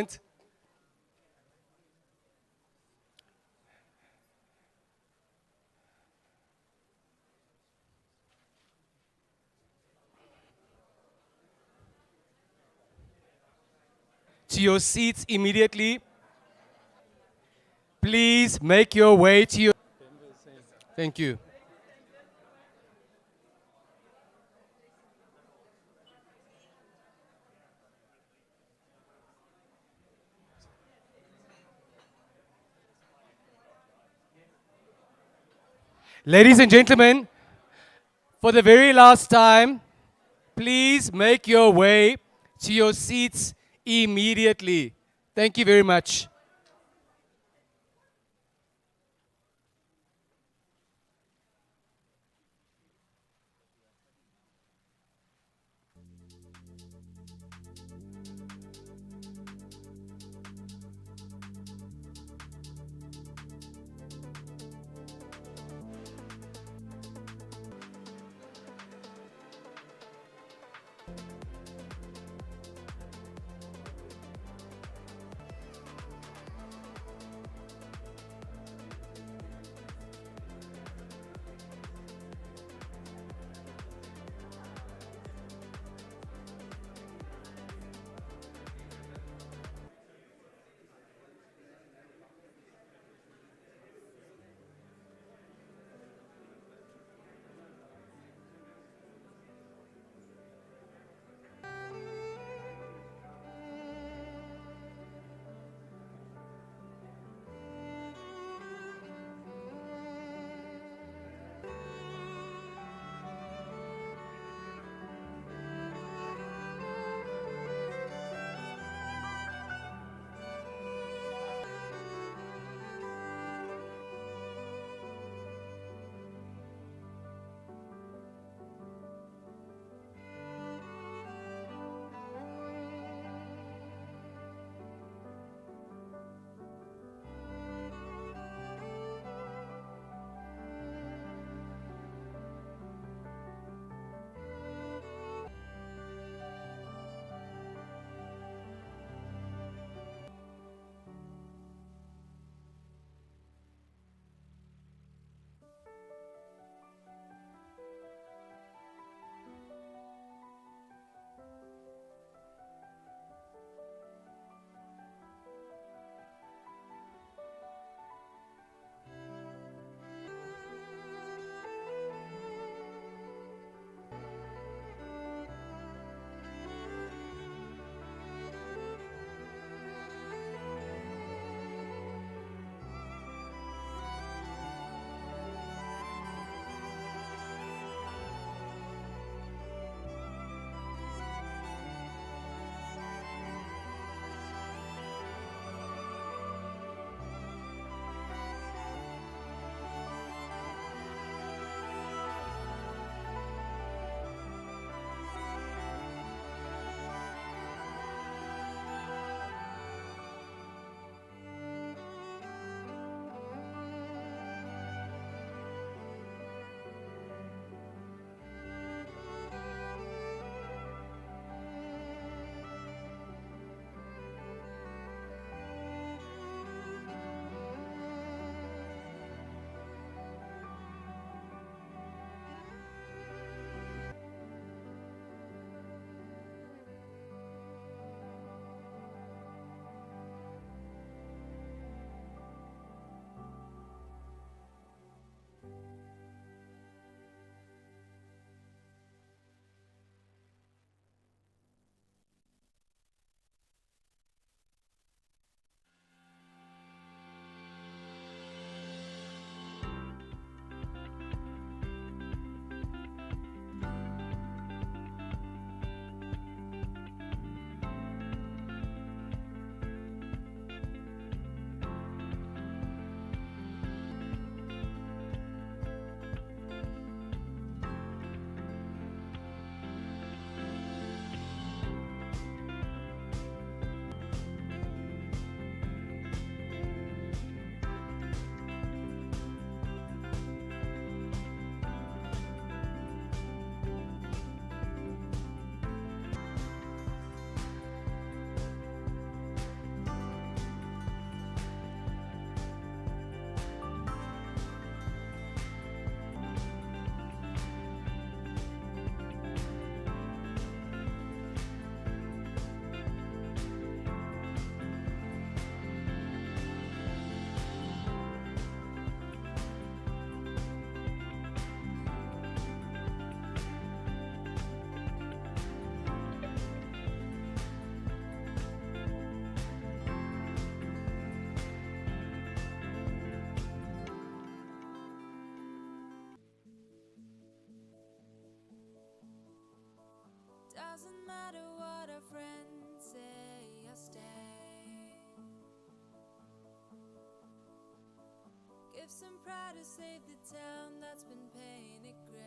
To your seats immediately. Please make your way to your... Thank you. Ladies and gentlemen, for the very last time, please make your way to your seats immediately. Thank you very much. proud to save the town that's been painted gray.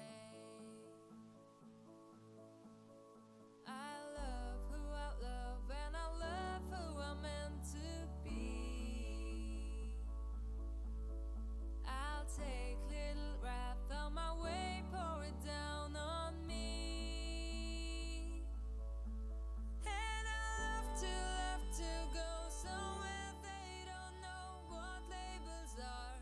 I love who I love, and I love who I'm meant to be. I'll take little wrath on my way, pour it down on me. And I love to go somewhere they don't know what labels are.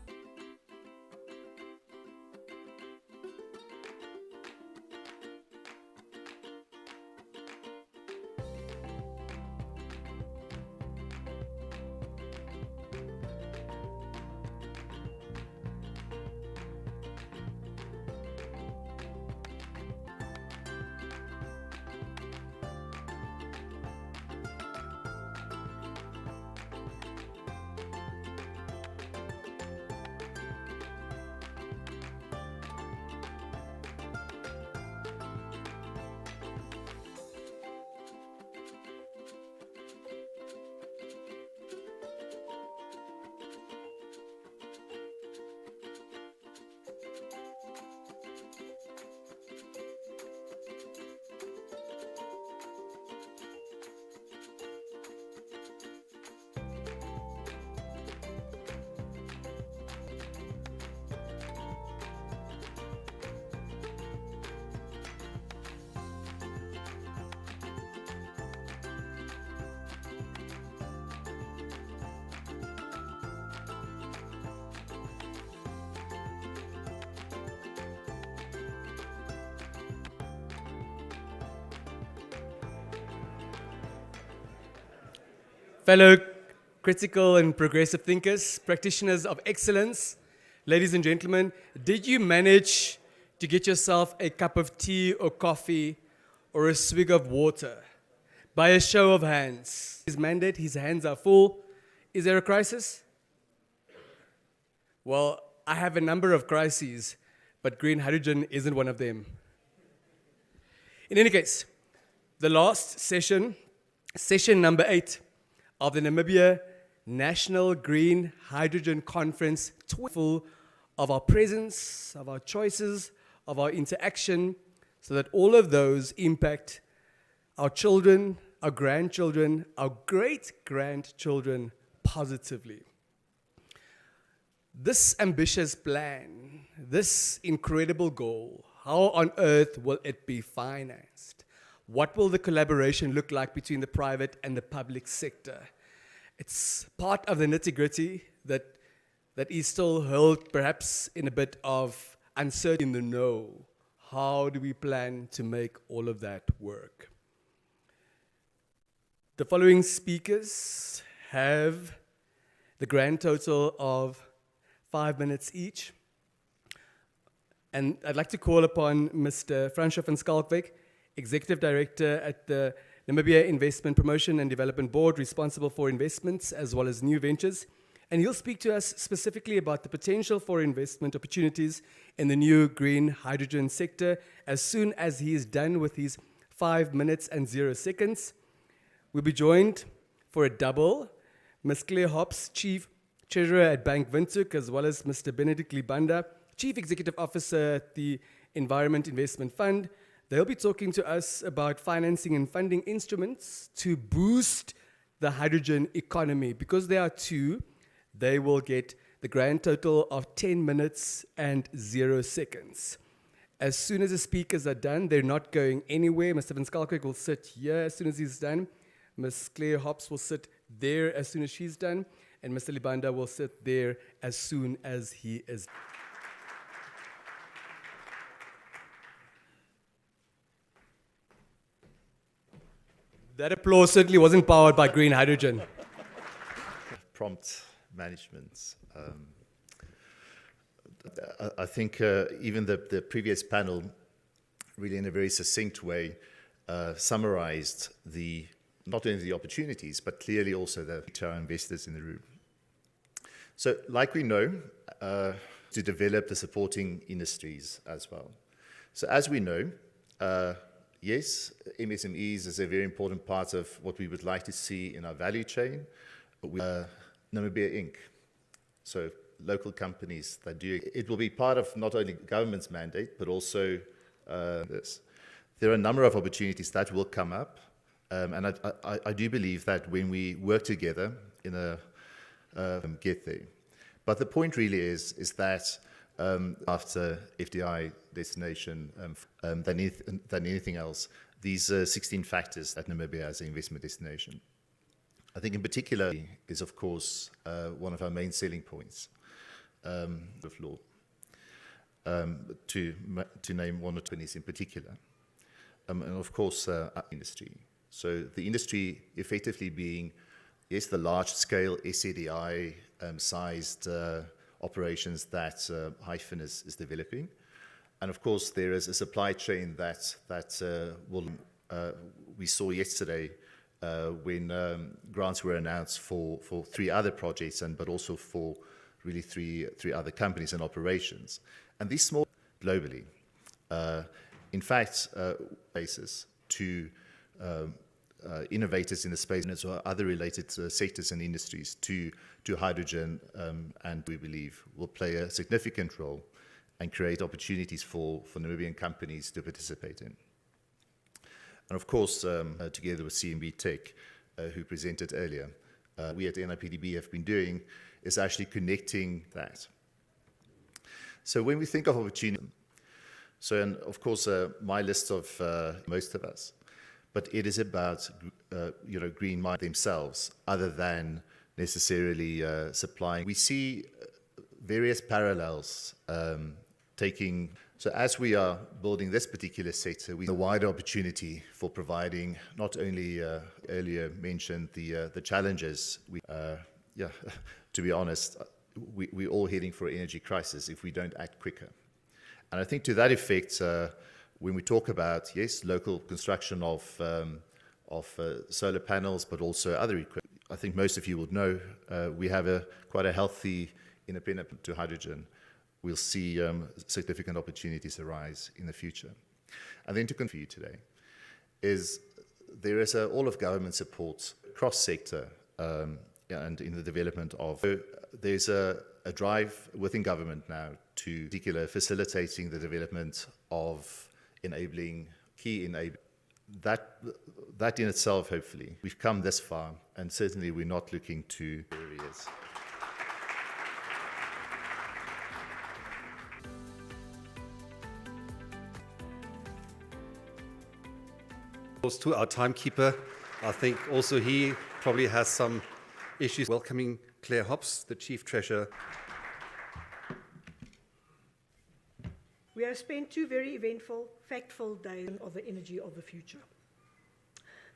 Fellow critical and progressive thinkers, practitioners of excellence, ladies and gentlemen, did you manage to get yourself a cup of tea or coffee or a swig of water? By a show of hands. His mandate, his hands are full. Is there a crisis? Well, I have a number of crises, but green hydrogen isn't one of them. In any case, the last session, session number 8, of the Namibia National Green Hydrogen Conference, full of our presence, of our choices, of our interaction, so that all of those impact our children, our grandchildren, our great-grandchildren positively. This ambitious plan, this incredible goal, how on earth will it be financed? What will the collaboration look like between the private and the public sector? It's part of the nitty-gritty that is still held perhaps in a bit of uncertainty in the know. How do we plan to make all of that work? The following speakers have the grand total of 5 minutes each. And I'd like to call upon Mr. Franshoff van Schalkwyk, Executive Director at the Namibia Investment Promotion and Development Board, responsible for investments as well as new ventures. And he'll speak to us specifically about the potential for investment opportunities in the new green hydrogen sector as soon as he is done with his 5 minutes and 0 seconds. We'll be joined for a double, Ms. Claire Hobbs, Chief Treasurer at Bank Windhoek, as well as Mr. Benedict Libanda, Chief Executive Officer at the Environment Investment Fund. They'll be talking to us about financing and funding instruments to boost the hydrogen economy. Because there are two, they will get the grand total of 10 minutes and 0 seconds. As soon as the speakers are done, they're not going anywhere. Mr. Van Schalkwyk will sit here as soon as he's done. Ms. Claire Hobbs will sit there as soon as she's done. And Mr. Libanda will sit there as soon as he is. That applause certainly wasn't powered by green hydrogen. Prompt management. I think even the previous panel really in a very succinct way summarized not only the opportunities, but clearly also to our investors in the room. So like we know, to develop the supporting industries as well. So as we know, yes, MSMEs is a very important part of what we would like to see in our value chain. Namibia Inc. So local companies that do. It will be part of not only government's mandate, but also this. There are a number of opportunities that will come up, and I do believe that when we work together in a get there. But the point really is that after FDI destination than anything else, these 16 factors that Namibia as an investment destination. I think in particular is, of course, one of our main selling points of law, to name one or two in particular. And of course, our industry. So the industry effectively being, yes, the large-scale SCDI sized operations that Hyphen is developing. And of course, there is a supply chain that we saw yesterday when grants were announced for 3 other projects, but also for really three other companies and operations. And these small globally, in fact, basis to innovators in the space as well, other related sectors and industries to hydrogen, and we believe will play a significant role and create opportunities for Namibian companies to participate in. And of course, together with CMB Tech, who presented earlier, we at NIPDB have been doing is actually connecting that. So when we think of opportunity, so and of course, my list of most of us, but it is about green mines themselves, other than necessarily supplying. We see various parallels taking. So as we are building this particular sector, we see a wider opportunity for providing not only earlier mentioned the challenges. To be honest, we're all heading for an energy crisis if we don't act quicker. And I think to that effect, when we talk about, yes, local construction of solar panels, but also other equipment, I think most of you would know we have quite a healthy independent to hydrogen. We'll see significant opportunities arise in the future. And then to confirm you today is there is all of government support cross-sector and in the development of. There's a drive within government now to particular facilitating the development of enabling key enabling. That in itself, hopefully, we've come this far, and certainly we're not looking to areas. To our timekeeper, I think also he probably has some issues. Welcoming Claire Hobbs, the Chief Treasurer. We have spent 2 very eventful, fact-ful days of the energy of the future.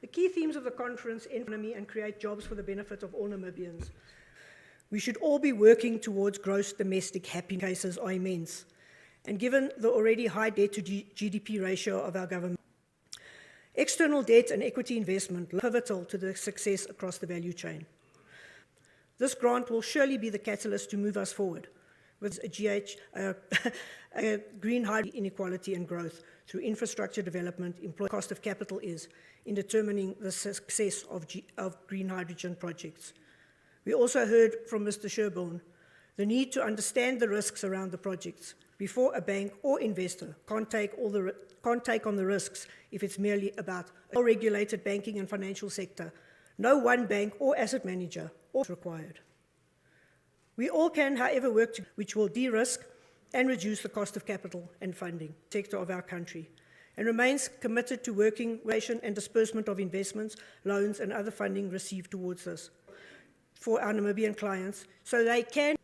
The key themes of the conference, economy and create jobs for the benefit of all Namibians. We should all be working towards gross domestic happiness. Cases are immense, and given the already high debt to GDP ratio of our government, external debt and equity investment are pivotal to the success across the value chain. This grant will surely be the catalyst to move us forward with a green hydrogen inequality and growth through infrastructure development. Cost of capital is in determining the success of green hydrogen projects. We also heard from Mr. Sherborne the need to understand the risks around the projects before a bank or investor can't take on the risks if it's merely about a well-regulated banking and financial sector. No one bank or asset manager is required. We all can, however, work together, which will de-risk and reduce the cost of capital and funding sector of our country, and remains committed to working with and disbursement of investments, loans, and other funding received towards this for our Namibian clients, so they can.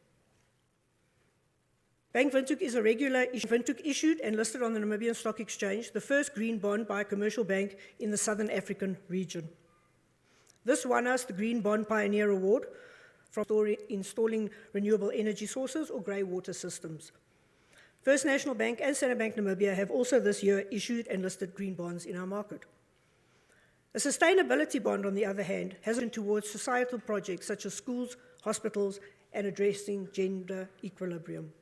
Bank Windhoek is a regular issue. Windhoek issued and listed on the Namibian Stock Exchange the first green bond by a commercial bank in the Southern African region. This won us the Green Bond Pioneer Award for installing renewable energy sources or grey water systems. First National Bank and Standard Bank Namibia have also this year issued and listed green bonds in our market. A sustainability bond, on the other hand, has been towards societal projects such as schools, hospitals, and addressing gender equilibrium.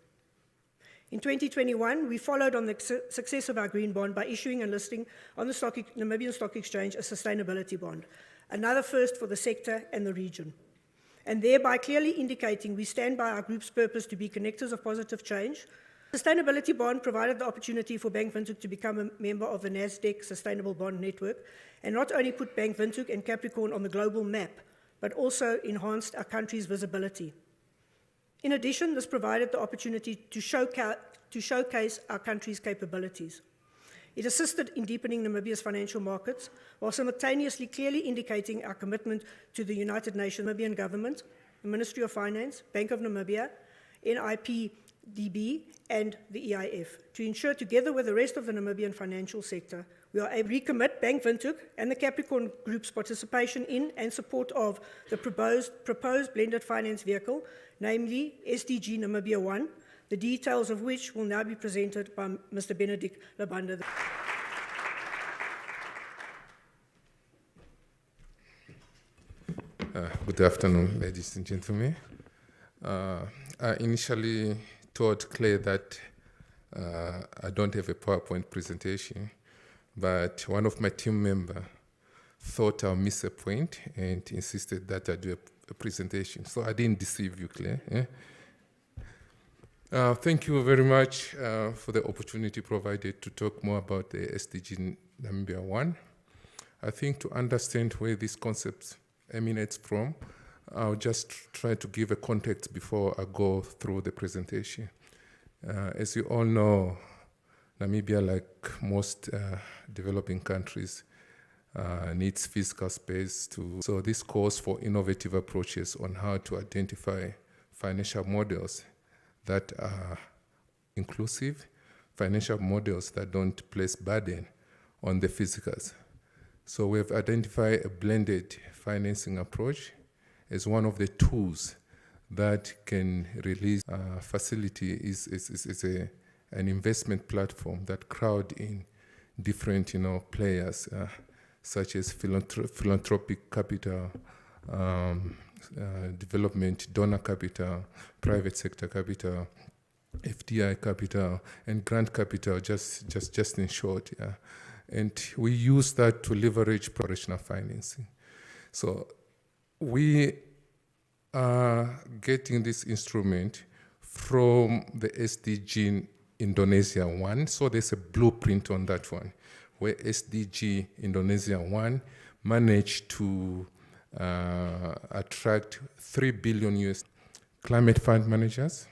In 2021, we followed on the success of our green bond by issuing and listing on the Namibian Stock Exchange a sustainability bond, another first for the sector and the region. and thereby clearly indicating we stand by our group's purpose to be connectors of positive change. Sustainability bond provided the opportunity for Bank Windhoek to become a member of the Nasdaq Sustainable Bond Network, and not only put Bank Windhoek and Capricorn on the global map, but also enhanced our country's visibility. In addition, this provided the opportunity to showcase our country's capabilities. It assisted in deepening Namibia's financial markets, while simultaneously clearly indicating our commitment to the United Nations, Namibian government, the Ministry of Finance, Bank of Namibia, NIPDB, and the EIF, to ensure, together with the rest of the Namibian financial sector, we are able to recommit Bank Windhoek and the Capricorn Group's participation in and support of the proposed blended finance vehicle, namely SDG Namibia 1, the details of which will now be presented by Mr. Benedict Labanda. Good afternoon, ladies and gentlemen. I initially told Claire that I don't have a PowerPoint presentation, but one of my team members thought I'll miss a point and insisted that I do a presentation. So I didn't deceive you, Claire. Thank you very much for the opportunity provided to talk more about the SDG Namibia 1. I think to understand where this concept emanates from, I'll just try to give a context before I go through the presentation. As you all know, Namibia, like most developing countries, needs fiscal space so this calls for innovative approaches on how to identify financial models that are inclusive, financial models that don't place burden on the physicals. So we've identified a blended financing approach as one of the tools that can release facility is an investment platform that crowd in different players such as philanthropic capital, development donor capital, private sector capital, FDI capital, and grant capital, just in short. And we use that to leverage operational financing. So we are getting this instrument from the SDG Indonesia 1. So there's a blueprint on that one, where SDG Indonesia 1 managed to attract 3 billion US climate fund managers,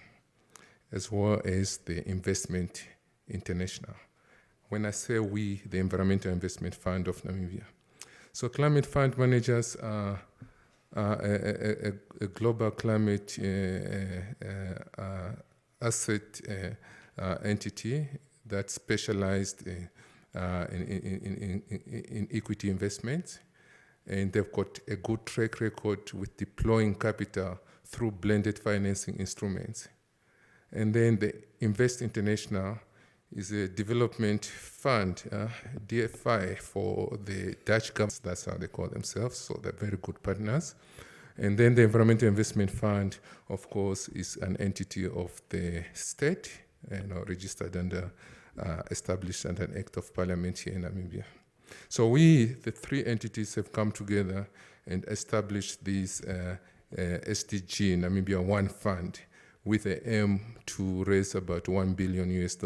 as well as the Investment International. When I say we, the Environmental Investment Fund of Namibia. So climate fund managers are a global climate asset entity that specialized in equity investments, and they've got a good track record with deploying capital through blended financing instruments. And then the Invest International is a development fund, DFI, for the Dutch government. That's how they call themselves, so they're very good partners. And then the Environmental Investment Fund, of course, is an entity of the state, registered under, established under an Act of Parliament here in Namibia. So we, the three entities, have come together and established this SDG Namibia 1 fund with the aim to raise about $1 billion US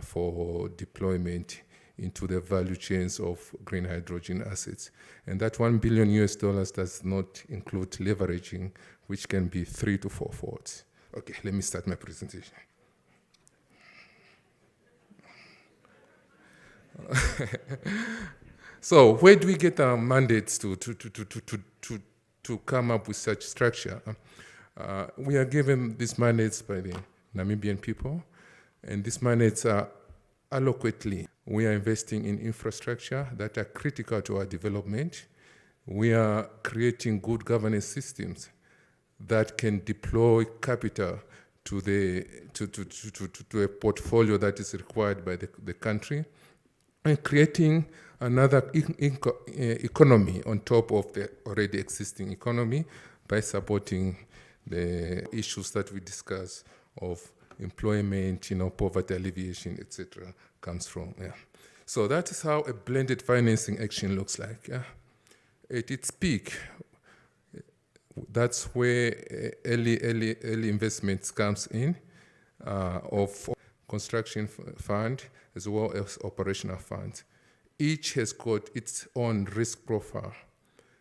for deployment into the value chains of green hydrogen assets. And that $1 billion US does not include leveraging, which can be 3 to 4 folds. Okay, let me start my presentation. So where do we get our mandates to come up with such structure? We are given these mandates by the Namibian people, and these mandates are allocatively. We are investing in infrastructure that are critical to our development. We are creating good governance systems that can deploy capital to a portfolio that is required by the country, and creating another economy on top of the already existing economy by supporting the issues that we discuss of employment, poverty alleviation, etc., comes from. Yeah. So that is how a blended financing action looks like. Yeah. At its peak, That's where early investments comes in of construction fund as well as operational funds. Each has got its own risk profile.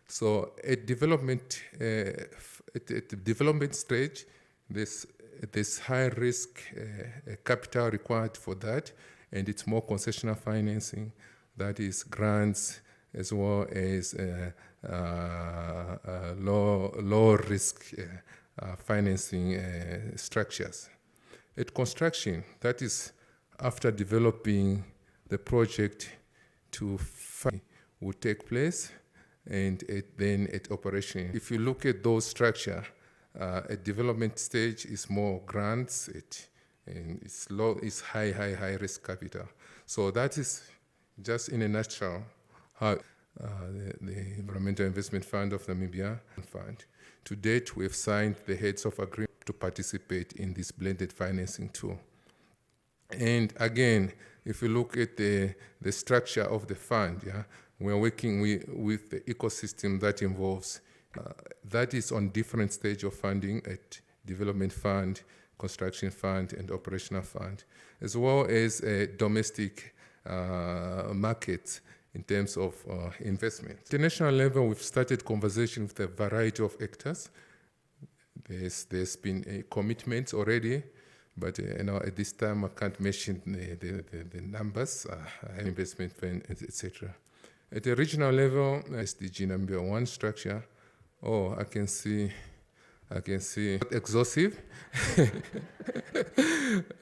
So at development, at the development stage, there's high risk capital required for that, and it's more concessional financing, that is grants as well as low risk financing structures. At construction, that is after developing the project to will take place, and then at operation. If you look at those structure, at development stage is more grants, and it's low, it's high risk capital. So that is just in a nutshell how the Environmental Investment Fund of Namibia fund. To date, we have signed the heads of agreement to participate in this blended financing tool. And again, if you look at the structure of the fund, we're working with the ecosystem that involves, that is on different stage of funding at development fund, construction fund, and operational fund, as well as domestic markets in terms of investment. International level, we've started conversation with a variety of actors. There's been commitments already, but at this time I can't mention the numbers, investment fund, etc. At the regional level, SDG number 1 structure. Oh, I can see. Not exhaustive.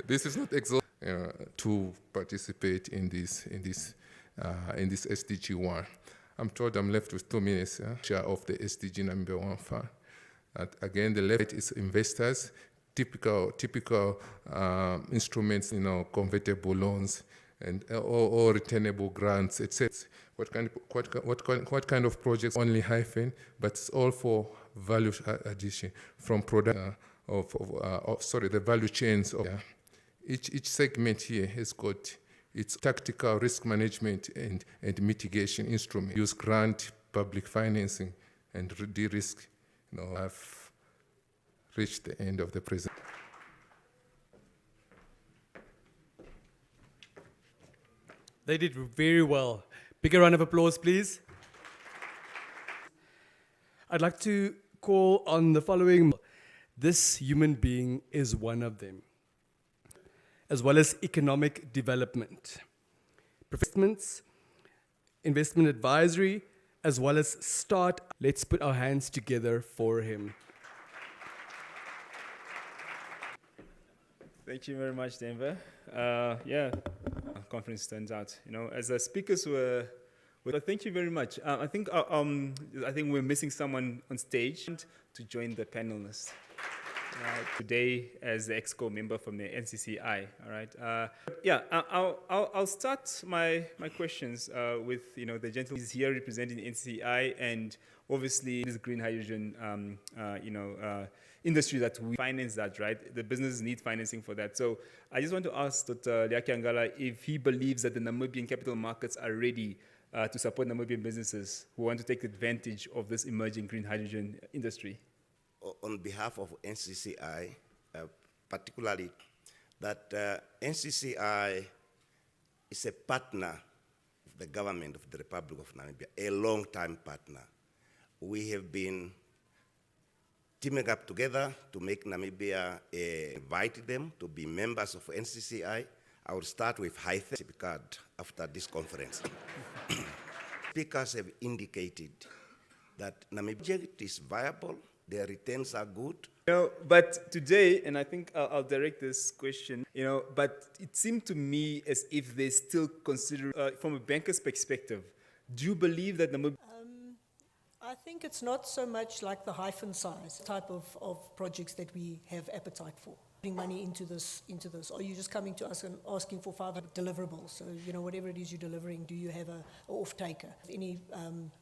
This is not exhaustive to participate in this SDG 1. I'm told I'm left with 2 minutes. Share of the SDG number 1 fund. Again, the left is investors, typical instruments, convertible loans, and or returnable grants, etc. What kind of projects? Only hyphen, but it's all for value addition from product the value chains of each segment here has got its tactical risk management and mitigation instrument. Use grant, public financing, and de-risk. I've reached the end of the presentation. They did very well. Bigger round of applause, please. I'd like to call on the following. This human being is one of them, as well as economic development, investment advisory, as well as start. Let's put our hands together for him. Thank you very much, Denver. Conference stands out. As the speakers were, thank you very much. I think we're missing someone on stage to join the panelists today as the EXCO member from the NCCI. All right. I'll start my questions with the gentleman who's here representing the NCCI, and obviously this green hydrogen industry that we finance that, right? The businesses need financing for that. So I just want to ask Dr. Liakiangala if he believes that the Namibian capital markets are ready to support Namibian businesses who want to take advantage of this emerging green hydrogen industry. On behalf of NCCI, particularly, that NCCI is a partner of the government of the Republic of Namibia, a long-time partner. We have been teaming up together to make Namibia, invite them to be members of NCCI. I will start with Hythe card after this conference. Speakers have indicated that Namibia is viable, their returns are good. But today, and I think I'll direct this question, but it seemed to me as if they still consider, from a banker's perspective, do you believe that Namibia... I think it's not so much like the hyphen size type of projects that we have appetite for. Putting money into this. Are you just coming to us and asking for 500 deliverables? So, whatever it is you're delivering, do you have an off-taker? Any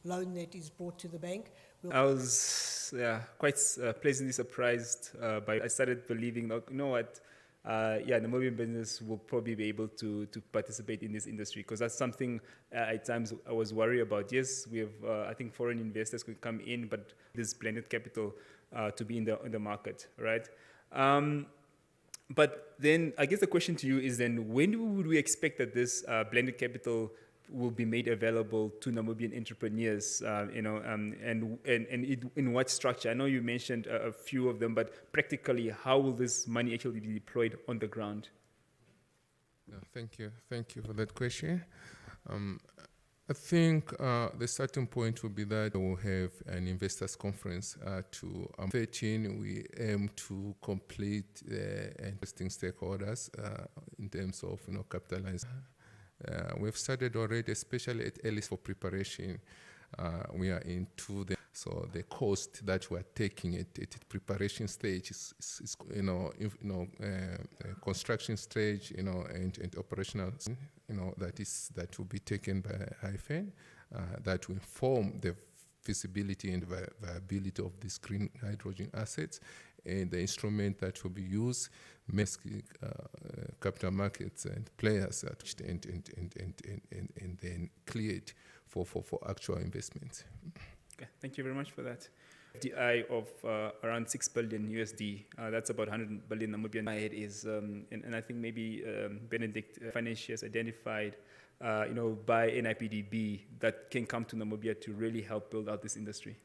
loan that is brought to the bank? I was quite pleasantly surprised I started believing, Namibian business will probably be able to participate in this industry, because that's something at times I was worried about. Yes, we have, I think foreign investors could come in, but this blended capital to be in the market, right? But then I guess the question to you is then, when would we expect that this blended capital will be made available to Namibian entrepreneurs, and in what structure? I know you mentioned a few of them, but practically, how will this money actually be deployed on the ground? No, thank you for that question. I think the starting point will be that we'll have an investors conference to 13. We aim to complete interesting stakeholders in terms of capitalizing. We've started already, especially at early for preparation. We are into so the cost that we are taking at preparation stage is construction stage, and operational, that will be taken by Hyphen, that will inform the feasibility and viability of these green hydrogen assets, and the instrument that will be used, capital markets and players, and then cleared for actual investments. Okay, thank you very much for that. FDI of around $6 billion USD. That's about 100 billion Namibian. My head is, and I think maybe Benedict Financiers identified, by NIPDB that can come to Namibia to really help build out this industry.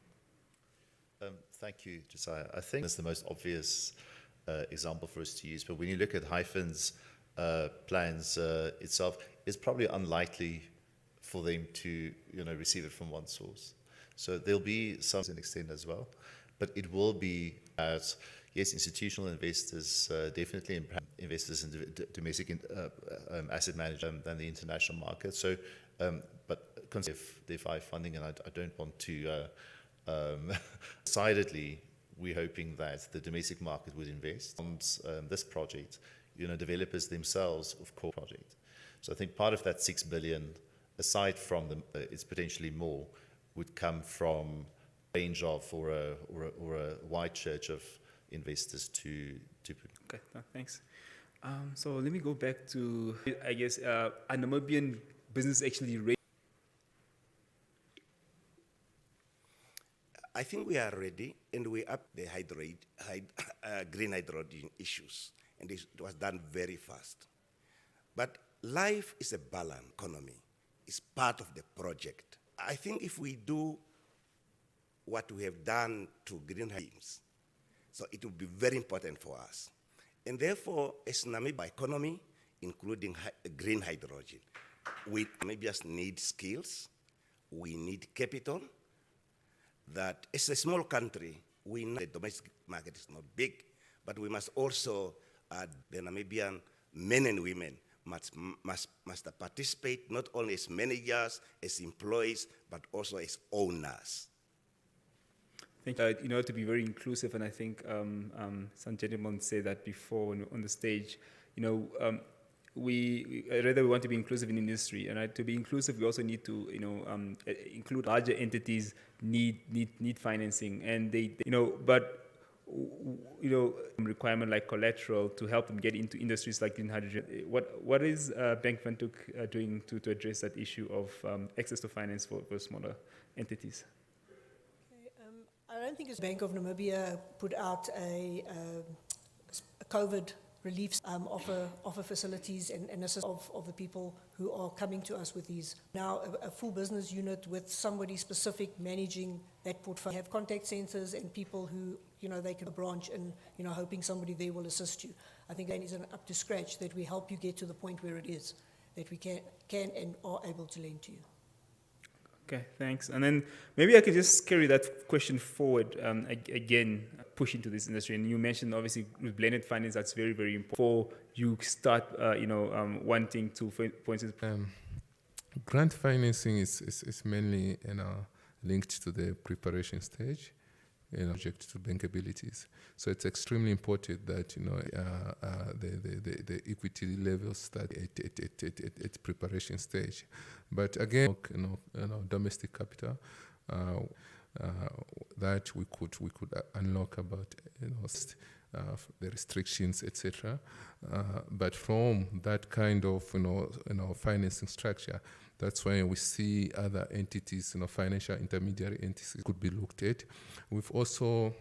Thank you, Josiah. I think that's the most obvious example for us to use. But when you look at Hyphen's plans itself, it's probably unlikely for them to receive it from one source. So there'll be some extent as well, but it will be as institutional investors, definitely investors in domestic asset management than the international market. So, but DeFi funding, and I don't want to decidedly, we're hoping that the domestic market would invest on this project. Developers themselves, of course, project. So I think part of that $6 billion, aside from it's potentially more, would come from a range of or a wide church of investors to put. Okay, thanks. So let me go back to, I guess, a Namibian business actually. I think we are ready, and we up the green hydrogen issues, and it was done very fast. But life is a balanced economy. It's part of the project. I think if we do what we have done to green hydrogen, so it will be very important for us. And therefore, as Namibia economy, including green hydrogen, we Namibians need skills, we need capital, that as a small country, we know the domestic market is not big, but we must also, the Namibian men and women must participate not only as managers, as employees, but also as owners. I think to be very inclusive, and I think some gentlemen said that before on the stage. We want to be inclusive in industry, and to be inclusive, we also need to include larger entities need financing, and requirement like collateral to help them get into industries like green hydrogen. What is Bank Windhoek doing to address that issue of access to finance for smaller entities? I don't think it's Bank of Namibia put out a COVID relief offer facilities and assist of the people who are coming to us with these. Now a full business unit with somebody specific managing that portfolio. Have contact centers and people who they can branch and hoping somebody there will assist you. I think that is up to scratch that we help you get to the point where it is that we can and are able to lend to you. Okay, thanks. And then maybe I could just carry that question forward again, push into this industry. And you mentioned obviously with blended finance, that's very, very important before you start, wanting to, for instance. Grant financing is mainly linked to the preparation stage, subject to bankabilities. So it's extremely important that the equity levels start at preparation stage. But again, domestic capital that we could unlock about the restrictions, etc. But from that kind of financing structure, that's why we see other entities, financial intermediary entities could be looked at. We've also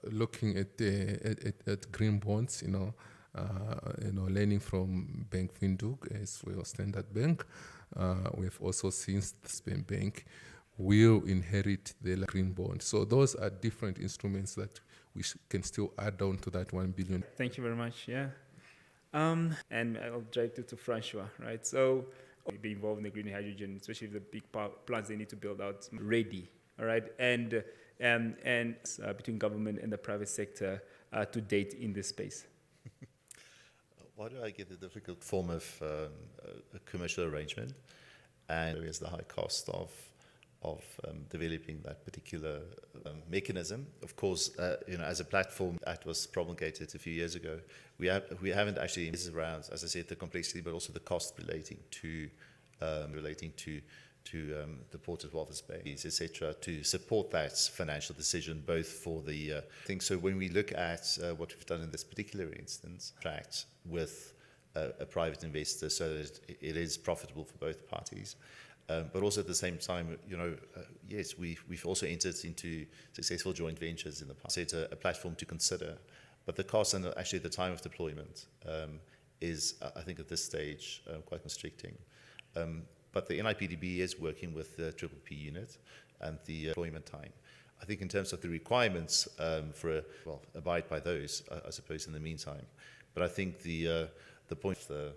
looking at green bonds, learning from Bank Windhoek as well as Standard Bank. We've also seen the Spain Bank will inherit the green bond. So those are different instruments that we can still add on to that 1 billion. Thank you very much. Yeah. And I'll direct it to Francois, right? So be involved in the green hydrogen, especially the big plants they need to build out ready, all right? And between government and the private sector to date in this space. Why do I get the difficult form of a commercial arrangement? And there is the high cost of developing that particular mechanism. Of course, as a platform that was promulgated a few years ago, we haven't actually around, as I said, the complexity, but also the cost relating to the Port of Walvis Bay, etc., to support that financial decision, both for the thing. So when we look at what we've done in this particular instance, contract with a private investor so that it is profitable for both parties. But also at the same time, yes, we've also entered into successful joint ventures in the past. So it's a platform to consider. But the cost and actually the time of deployment is, I think, at this stage quite constricting. But the NIPDB is working with the PPP unit and the deployment time. I think in terms of the requirements abide by those, I suppose, in the meantime. But I think the point of the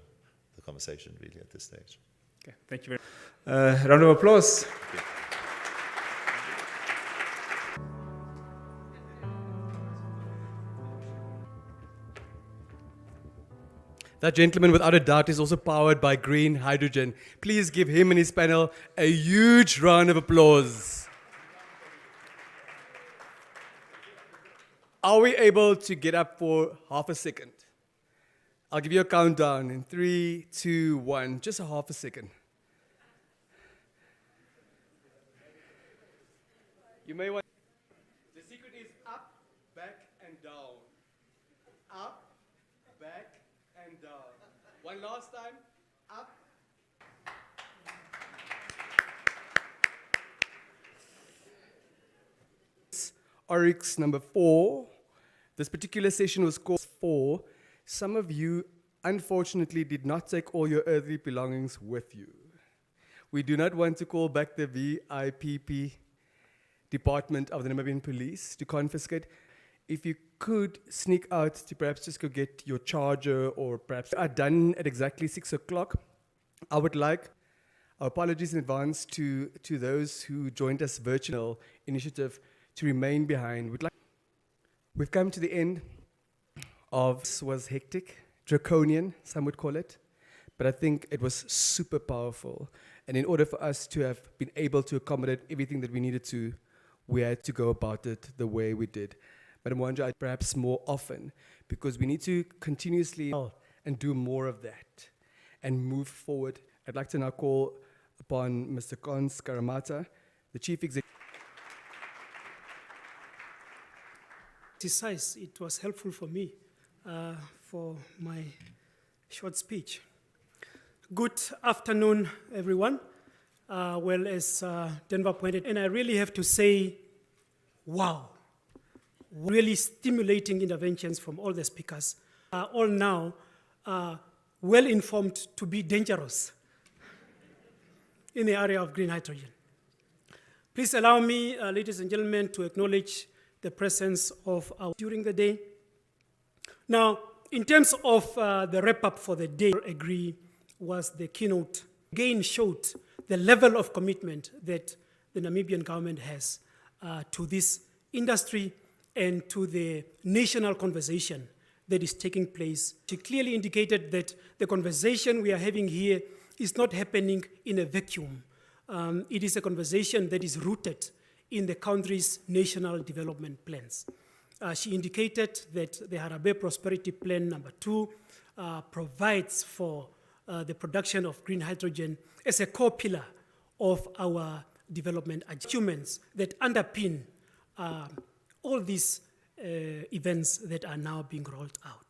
conversation really at this stage. Okay, thank you very much. Round of applause. That gentleman, without a doubt, is also powered by green hydrogen. Please give him and his panel a huge round of applause. Are we able to get up for half a second? I'll give you a countdown in 3, 2, 1. Just a half a second. You may want. The secret is up, back, and down. Up, back, and down. One last time. Up. Oryx number 4. This particular session was called 4. Some of you, unfortunately, did not take all your earthly belongings with you. We do not want to call back the VIPP department of the Namibian police to confiscate. If you could sneak out to perhaps just go get your charger, or perhaps are done at exactly 6 o'clock, I would like our apologies in advance to those who joined us virtual initiative to remain behind. We've come to the end of this. Was hectic, draconian, some would call it, but I think it was super powerful. And in order for us to have been able to accommodate everything that we needed to, we had to go about it the way we did. Madam Wanja, perhaps more often, because we need to continuously and do more of that and move forward. I'd like to now call upon Mr. Kons Karamata, the Chief Executive. It was helpful for me for my short speech. Good afternoon, everyone. Well, as Denver pointed, and I really have to say, wow. Really stimulating interventions from all the speakers, all now well informed to be dangerous in the area of green hydrogen. Please allow me, ladies and gentlemen, to acknowledge the presence of our during the day. Now, in terms of the wrap-up for the day, I agree was the keynote. Again showed the level of commitment that the Namibian government has to this industry and to the national conversation that is taking place. She clearly indicated that the conversation we are having here is not happening in a vacuum. It is a conversation that is rooted in the country's national development plans. She indicated that the Harare Prosperity Plan number 2 provides for the production of green hydrogen as a core pillar of our development achievements that underpin all these events that are now being rolled out.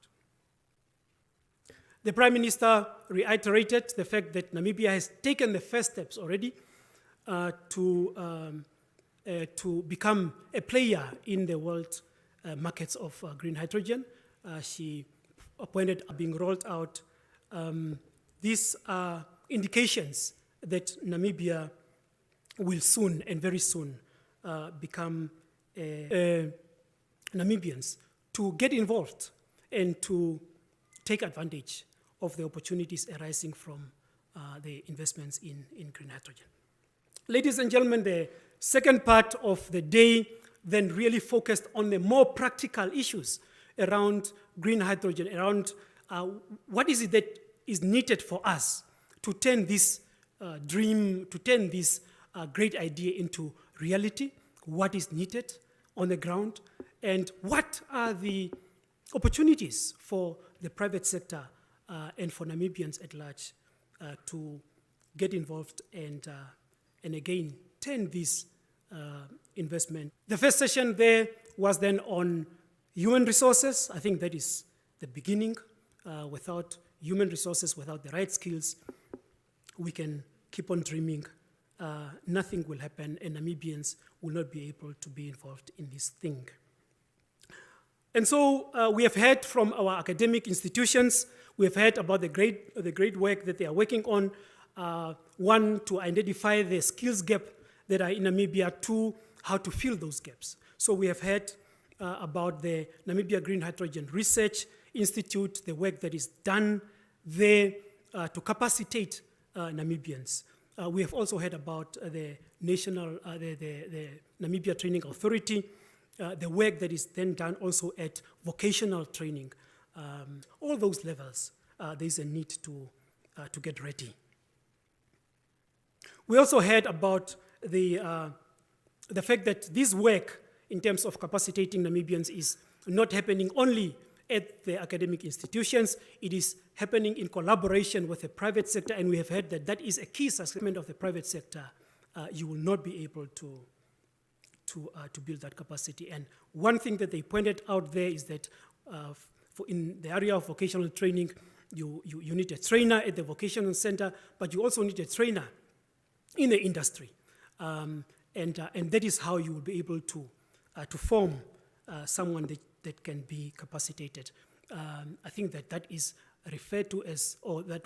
The Prime Minister reiterated the fact that Namibia has taken the first steps already to become a player in the world markets of green hydrogen. She appointed being rolled out. These are indications that Namibia will soon and very soon become Namibians to get involved and to take advantage of the opportunities arising from the investments in green hydrogen. Ladies and gentlemen, the second part of the day then really focused on the more practical issues around green hydrogen, around what is it that is needed for us to turn this dream, to turn this great idea into reality, what is needed on the ground, and what are the opportunities for the private sector and for Namibians at large to get involved and again turn this investment. The first session there was then on human resources. I think that is the beginning. Without human resources, without the right skills, we can keep on dreaming. Nothing will happen, and Namibians will not be able to be involved in this thing. And so we have heard from our academic institutions, we have heard about the great work that they are working on. One, to identify the skills gap that are in Namibia. Two, how to fill those gaps. So we have heard about the Namibia Green Hydrogen Research Institute, the work that is done there to capacitate Namibians. We have also heard about the Namibia Training Authority, the work that is then done also at vocational training. All those levels, there is a need to get ready. We also heard about the fact that this work in terms of capacitating Namibians is not happening only at the academic institutions, it is happening in collaboration with the private sector, and we have heard that that is a key segment of the private sector. You will not be able to build that capacity. And one thing that they pointed out there is that in the area of vocational training, you need a trainer at the vocational center, but you also need a trainer in the industry. And that is how you will be able to form someone that can be capacitated. I think that is referred to as, or that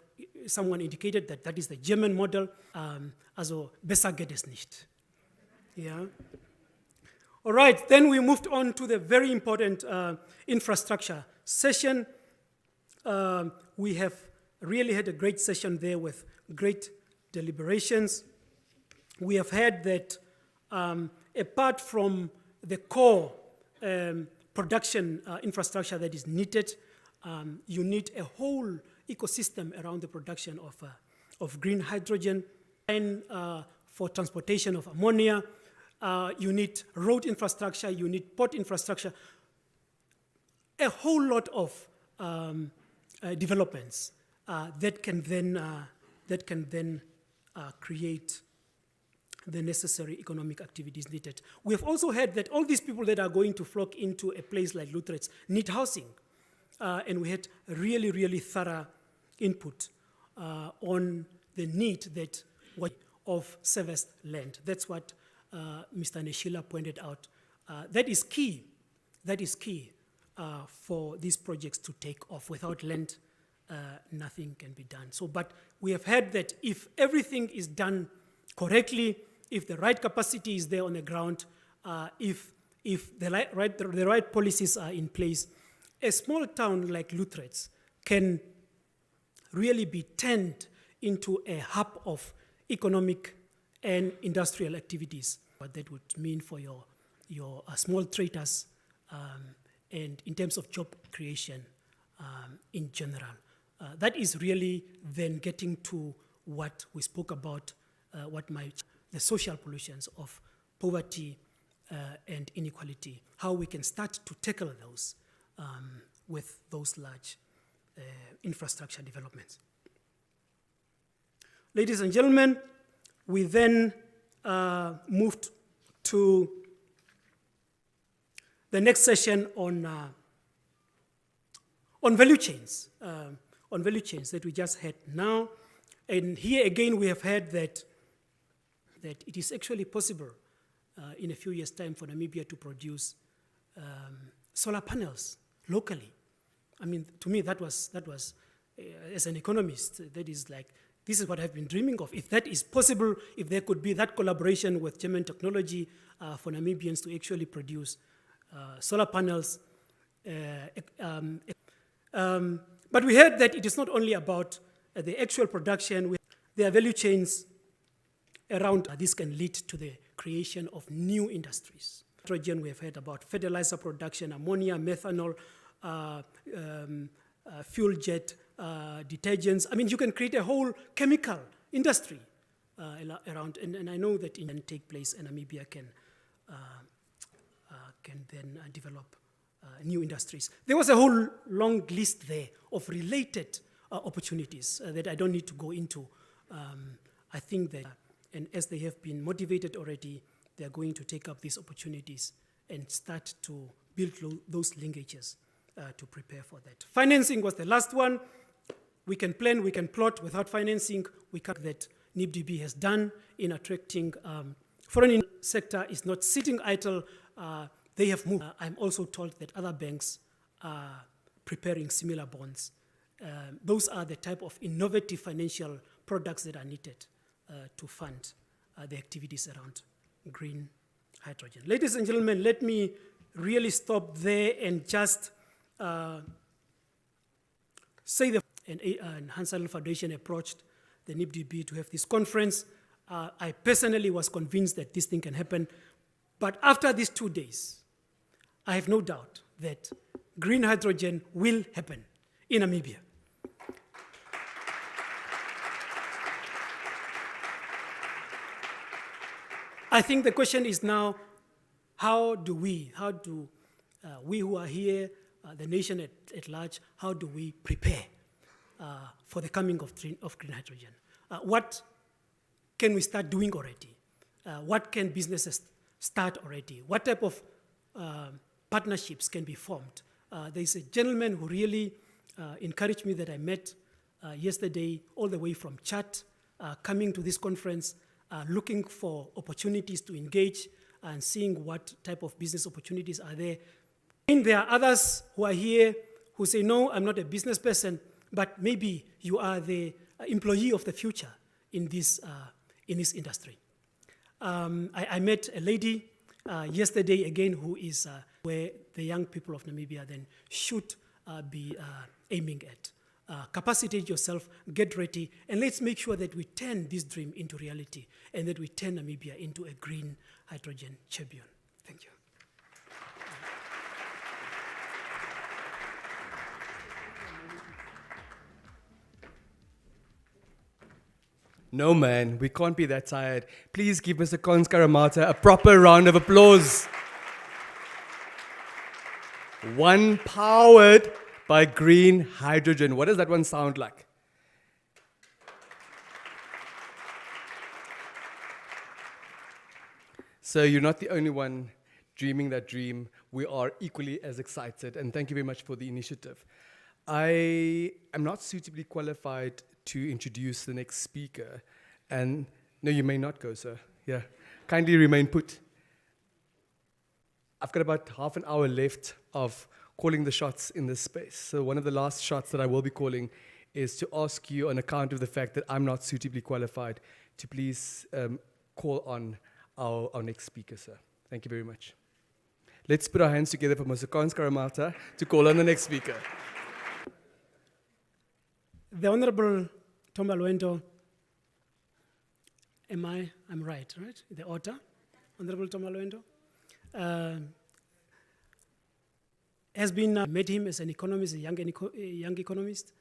someone indicated that is the German model, also besser geht es nicht. Yeah. All right, then we moved on to the very important infrastructure session. We have really had a great session there with great deliberations. We have heard that apart from the core production infrastructure that is needed, you need a whole ecosystem around the production of green hydrogen, and for transportation of ammonia. You need road infrastructure, you need port infrastructure, a whole lot of developments that can then create the necessary economic activities needed. We have also heard that all these people that are going to flock into a place like Lutretz need housing. And we had really, really thorough input on the need of serviced land. That's what Mr. Neshila pointed out. That is key. That is key for these projects to take off. Without land, nothing can be done. So, but we have heard that if everything is done correctly, if the right capacity is there on the ground, if the right policies are in place, a small town like Lutretz can really be turned into a hub of economic and industrial activities. What that would mean for your small traders and in terms of job creation in general. That is really then getting to what we spoke about, the social pollutions of poverty and inequality, how we can start to tackle those with those large infrastructure developments. Ladies and gentlemen, we then moved to the next session on value chains, that we just had now. And here again, we have heard that it is actually possible in a few years' time for Namibia to produce solar panels locally. I mean, to me, that was as an economist, that is like, this is what I've been dreaming of. If that is possible, if there could be that collaboration with German technology for Namibians to actually produce solar panels. But we heard that it is not only about the actual production, there are value chains around. This can lead to the creation of new industries. Nitrogen, we have heard about fertilizer production, ammonia, methanol, fuel jet, detergents. I mean, you can create a whole chemical industry around, and I know that it can take place, and Namibia can then develop new industries. There was a whole long list there of related opportunities that I don't need to go into. I think that, and as they have been motivated already, they are going to take up these opportunities and start to build those linkages to prepare for that. Financing was the last one. We can plan, we can plot. Without financing, we can't. That NIBDB has done in attracting foreign sector is not sitting idle. They have moved. I'm also told that other banks are preparing similar bonds. Those are the type of innovative financial products that are needed to fund the activities around green hydrogen. Ladies and gentlemen, let me really stop there and just say that and Hansel Foundation approached the NIBDB to have this conference. I personally was convinced that this thing can happen. But after these 2 days, I have no doubt that green hydrogen will happen in Namibia. I think the question is now, how do we who are here, the nation at large, how do we prepare for the coming of green hydrogen? What can we start doing already? What can businesses start already? What type of partnerships can be formed? There's a gentleman who really encouraged me that I met yesterday, all the way from Chad, coming to this conference, looking for opportunities to engage and seeing what type of business opportunities are there. And there are others who are here who say, no, I'm not a business person, but maybe you are the employee of the future in this industry. I met a lady yesterday again who is where the young people of Namibia then should be aiming at. Capacitate yourself, get ready, and let's make sure that we turn this dream into reality and that we turn Namibia into a green hydrogen champion. Thank you. No, man, we can't be that tired. Please give Mr. Konskaramata a proper round of applause. One powered by green hydrogen. What does that one sound like? So you're not the only one dreaming that dream. We are equally as excited, and thank you very much for the initiative. I am not suitably qualified to introduce the next speaker. And no, you may not go, sir. Yeah, kindly remain put. I've got about half an hour left of calling the shots in this space. So one of the last shots that I will be calling is to ask you, on account of the fact that I'm not suitably qualified, to please call on our next speaker, sir. Thank you very much. Let's put our hands together for Mr. Konskaramata to call on the next speaker. The Honorable Tom Alwento, I'm right? The author, Honorable Tom Alwento, has been, met him as an economist, a young economist.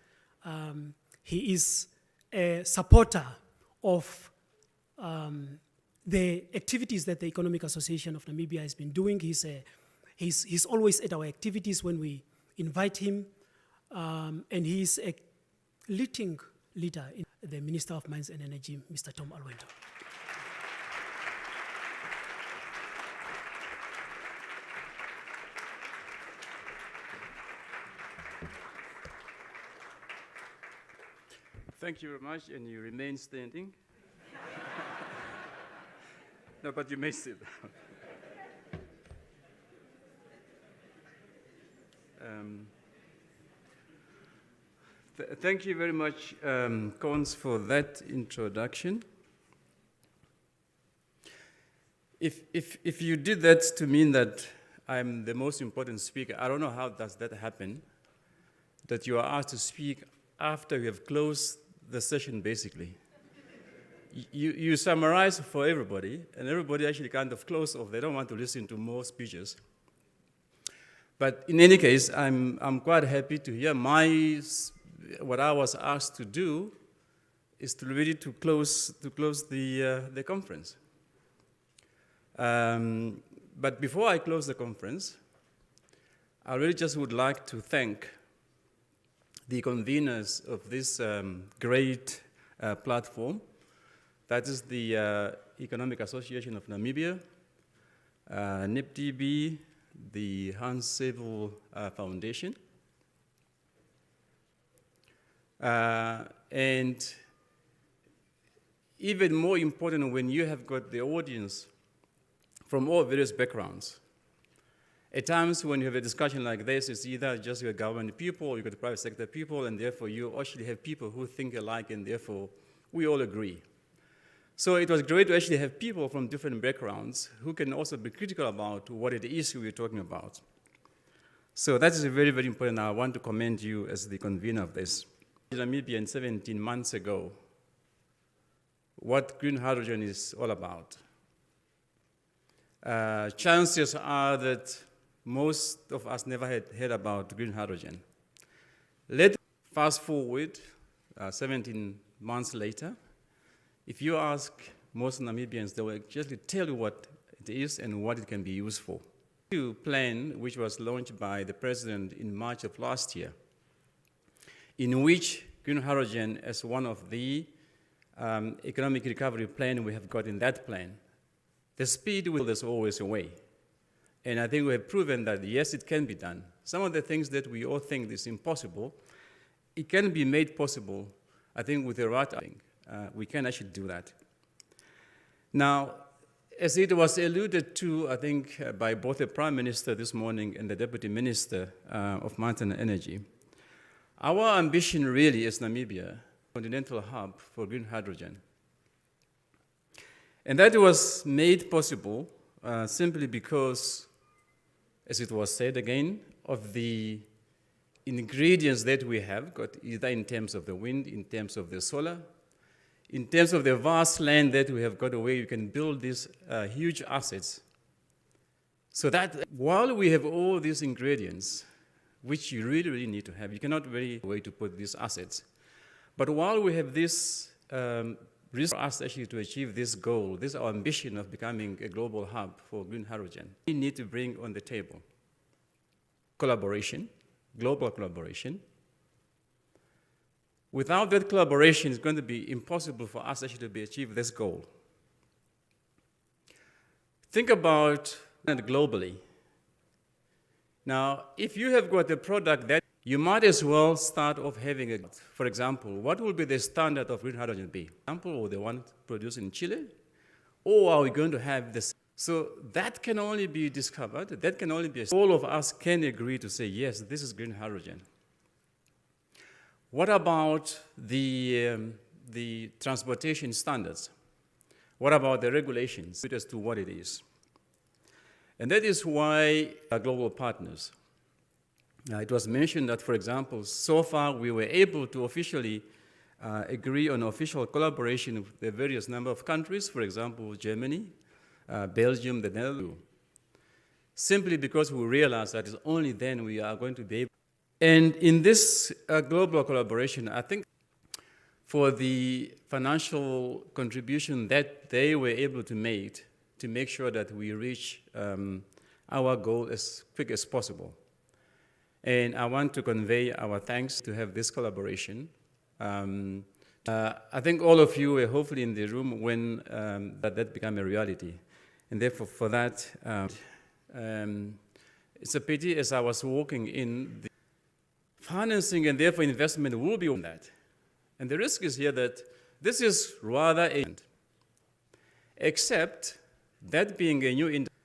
He is a supporter of the activities that the Economic Association of Namibia has been doing. He's always at our activities when we invite him, and he's a leading leader in the Minister of Mines and Energy, Mr. Tom Alwento. Thank you very much, and you remain standing. No, but you may sit down. Thank you very much, Cons, for that introduction. If you did that to mean that I'm the most important speaker, I don't know how does that happen, that you are asked to speak after you have closed the session, basically. You summarize for everybody, and everybody actually kind of close off. They don't want to listen to more speeches. But in any case, I'm quite happy to hear what I was asked to do is to really to close the conference. But before I close the conference, I really just would like to thank the conveners of this great platform. That is the Economic Association of Namibia, NIPTB, the Hans Sevel Foundation, and even more important when you have got the audience from all various backgrounds. At times when you have a discussion like this, it's either just your government people or you got the private sector people, and therefore you actually have people who think alike, and therefore we all agree. So it was great to actually have people from different backgrounds who can also be critical about what it is we're talking about. So that is very, very important. I want to commend you as the convener of this. Namibia 17 months ago, what green hydrogen is all about. Chances are that most of us never had heard about green hydrogen. Let's fast forward 17 months later. If you ask most Namibians, they will actually tell you what it is and what it can be used for. The plan, which was launched by the president in March of last year, in which green hydrogen as one of the economic recovery plan we have got in that plan, the speed is always away. And I think we have proven that, yes, it can be done. Some of the things that we all think is impossible, it can be made possible, I think, with the right thing. We can actually do that. Now, as it was alluded to, I think, by both the Prime Minister this morning and the Deputy Minister of Mountain Energy, our ambition really is Namibia, continental hub for green hydrogen. And that was made possible simply because, as it was said again, of the ingredients that we have got, either in terms of the wind, in terms of the solar, in terms of the vast land that we have got where you can build these huge assets. So that while we have all these ingredients, which you really, really need to have, you cannot really way to put these assets. But while we have this risk for us actually to achieve this goal, this our ambition of becoming a global hub for green hydrogen, we need to bring on the table collaboration, global collaboration. Without that collaboration, it's going to be impossible for us actually to achieve this goal. Think about it globally. Now, if you have got a product that you might as well start off having it. For example, what will be the standard of green hydrogen be? Example, or the one produced in Chile? Or are we going to have this? So that can only be discovered, that can only be, all of us can agree to say, yes, this is green hydrogen. What about the transportation standards? What about the regulations as to what it is? And that is why our global partners. It was mentioned that, for example, so far we were able to officially agree on official collaboration with the various number of countries, for example, Germany, Belgium, the Netherlands, simply because we realized that it's only then we are going to be able. And in this global collaboration, I think for the financial contribution that they were able to make sure that we reach our goal as quick as possible. And I want to convey our thanks to have this collaboration. I think all of you were hopefully in the room when that became a reality. And therefore, for that, it's a pity as I was walking in, the financing and therefore investment will be on that. And the risk is here that this is rather except that being a new industry,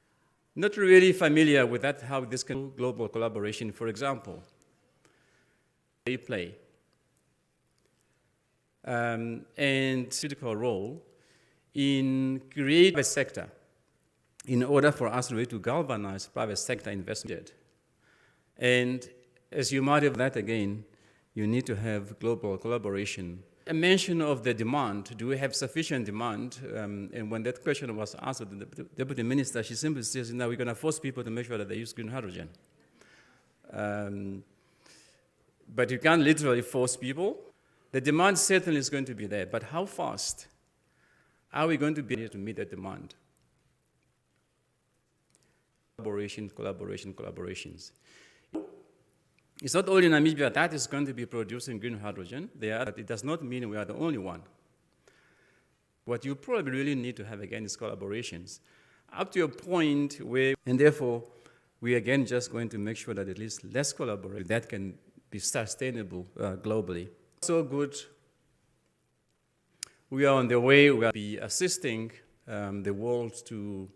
not really familiar with that, how this can global collaboration, for example, they play. And critical role in creating a sector in order for us really to galvanize private sector investment. And as you might have that again, you need to have global collaboration. A mention of the demand, do we have sufficient demand? And when that question was asked of the Deputy Minister, she simply says, now we're going to force people to make sure that they use green hydrogen. But you can't literally force people. The demand certainly is going to be there, but how fast are we going to be able to meet that demand? Collaboration, collaboration, collaborations. It's not only Namibia that is going to be producing green hydrogen. It does not mean we are the only one. What you probably really need to have again is collaborations, up to a point where, and therefore, we again just going to make sure that at least less collaboration that can be sustainable globally. So good. We are on the way. We will be assisting the world to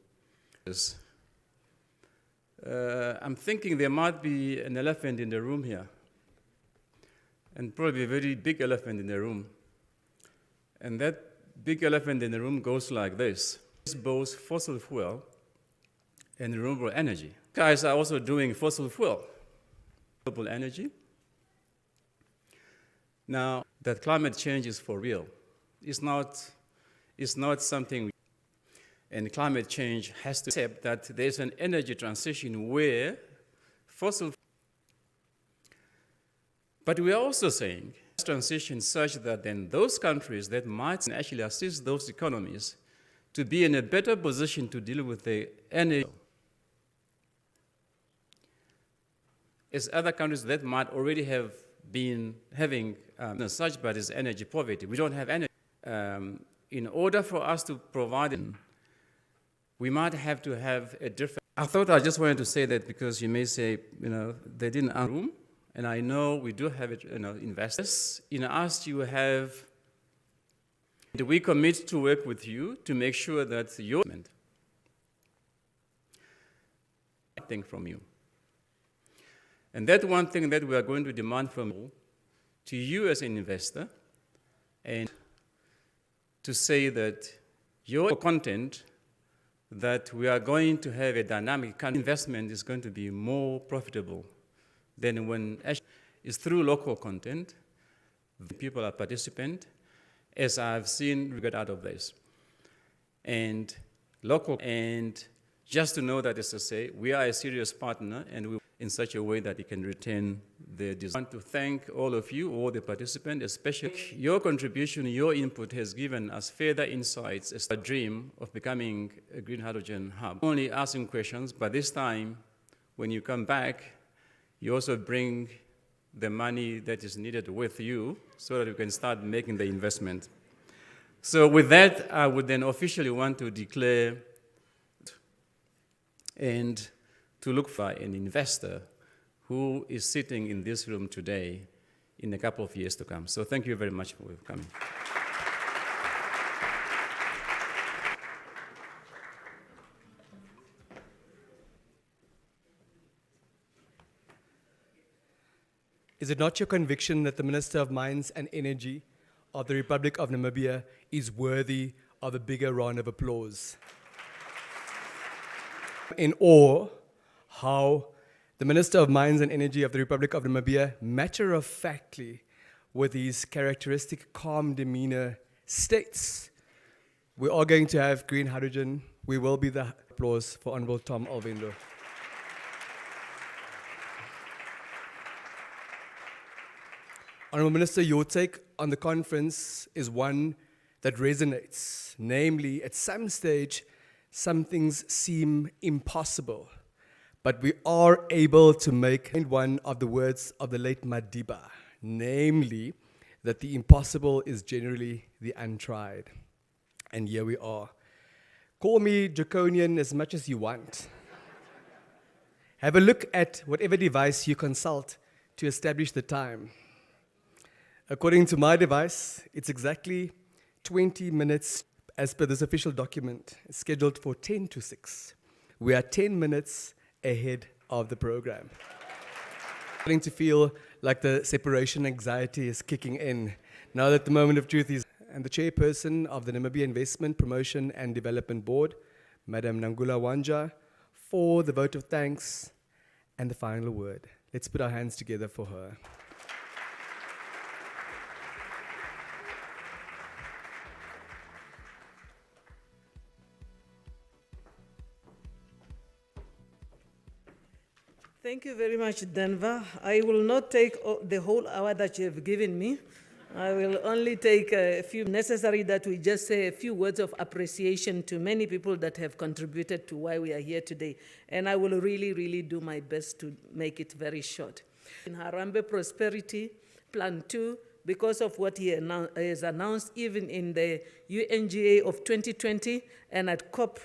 this. I'm thinking there might be an elephant in the room here, and probably a very big elephant in the room. And that big elephant in the room goes like this. It's both fossil fuel and renewable energy. Guys are also doing fossil fuel, renewable energy. Now, that climate change is for real. It's not something, and climate change has to accept that there's an energy transition where fossil, but we are also saying transition such that then those countries that might actually assist those economies to be in a better position to deal with the energy as other countries that might already have been having such bad as energy poverty. We don't have energy. In order for us to provide it, we might have to have a different. I thought I just wanted to say that because you may say, they didn't have room, and I know we do have it, investors. In us, you have. Do we commit to work with you to make sure that your thing from you? And that one thing that we are going to demand from you, to you as an investor, and to say that your content, that we are going to have a dynamic investment is going to be more profitable than when it's through local content, the people are participant, as I've seen we get out of this. And local, and just to know that, as I say, we are a serious partner, and we in such a way that it can retain the design. I want to thank all of you, all the participants, especially your contribution, your input has given us further insights as a dream of becoming a green hydrogen hub. Only asking questions, but this time, when you come back, you also bring the money that is needed with you so that you can start making the investment. So with that, I would then officially want to declare and to look for an investor who is sitting in this room today in a couple of years to come. So thank you very much for coming. Is it not your conviction that the Minister of Mines and Energy of the Republic of Namibia is worthy of a bigger round of applause? In awe how the Minister of Mines and Energy of the Republic of Namibia, matter-of-factly, with his characteristic calm demeanor, states, we are going to have green hydrogen. We will be the applause for Honorable Tom Alvendo. Honorable Minister, your take on the conference is one that resonates. Namely, at some stage, some things seem impossible, but we are able to make one of the words of the late Madiba, namely, that the impossible is generally the untried. And here we are. Call me draconian as much as you want. Have a look at whatever device you consult to establish the time. According to my device, it's exactly 20 minutes as per this official document, scheduled for 10 to 6. We are 10 minutes ahead of the program. Starting to feel like the separation anxiety is kicking in now that the moment of truth is. And the chairperson of the Namibia Investment Promotion and Development Board, Madam Nangula Wanja, for the vote of thanks and the final word. Let's put our hands together for her. Thank you very much, Denver. I will not take the whole hour that you have given me. I will only take a few necessary that we just say a few words of appreciation to many people that have contributed to why we are here today. And I will really, really do my best to make it very short. In Harambee Prosperity Plan 2, because of what he has announced even in the UNGA of 2020 and at COP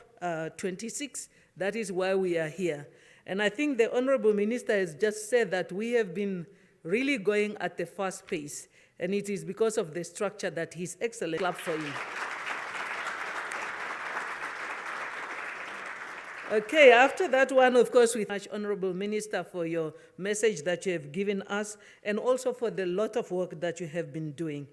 26, that is why we are here. And I think the Honorable Minister has just said that we have been really going at a fast pace. And it is because of the structure that His Excellency clap for him. Okay, after that one, of course, we thank Honorable Minister for your message that you have given us and also for the lot of work that you have been doing.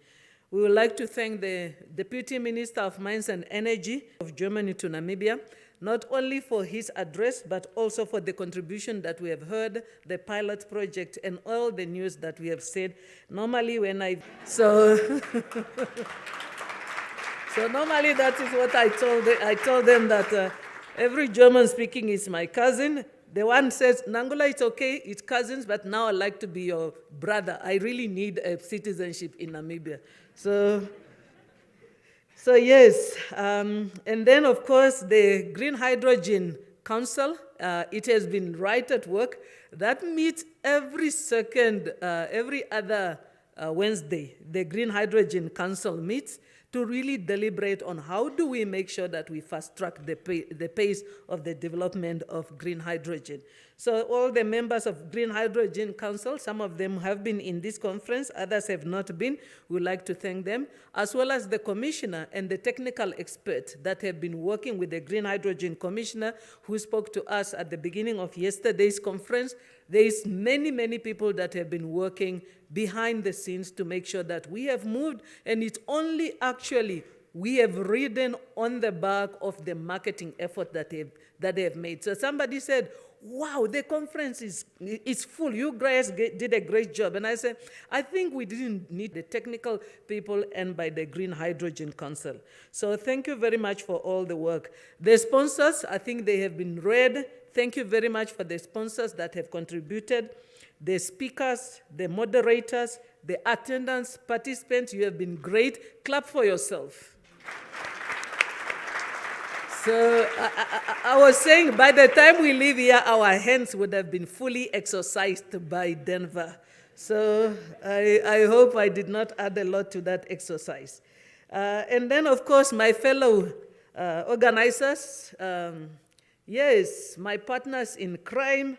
We would like to thank the Deputy Minister of Mines and Energy of Germany to Namibia, not only for his address, but also for the contribution that we have heard, the pilot project, and all the news that we have said. Normally when so normally that is what I told them. I told them that every German speaking is my cousin. The one says, Nangula, it's okay, it's cousins, but now I'd like to be your brother. I really need a citizenship in Namibia. So yes, and then of course the Green Hydrogen Council, it has been right at work. That meets every other Wednesday. The Green Hydrogen Council meets to really deliberate on how do we make sure that we fast track the pace of the development of green hydrogen. So all the members of Green Hydrogen Council, some of them have been in this conference, others have not been. We'd like to thank them, as well as the commissioner and the technical experts that have been working with the Green Hydrogen Commissioner who spoke to us at the beginning of yesterday's conference. There is many people that have been working behind the scenes to make sure that we have moved, and it's only actually we have ridden on the back of the marketing effort that they have made. So somebody said, wow, the conference is full. You guys did a great job. And I said, I think we didn't need the technical people and by the Green Hydrogen Council. So thank you very much for all the work. The sponsors, I think they have been read. Thank you very much for the sponsors that have contributed. The speakers, the moderators, the attendants, participants, you have been great. Clap for yourself. So I was saying, by the time we leave here, our hands would have been fully exercised by Denver. So I hope I did not add a lot to that exercise. And then, of course, my fellow organizers, yes, my partners in crime,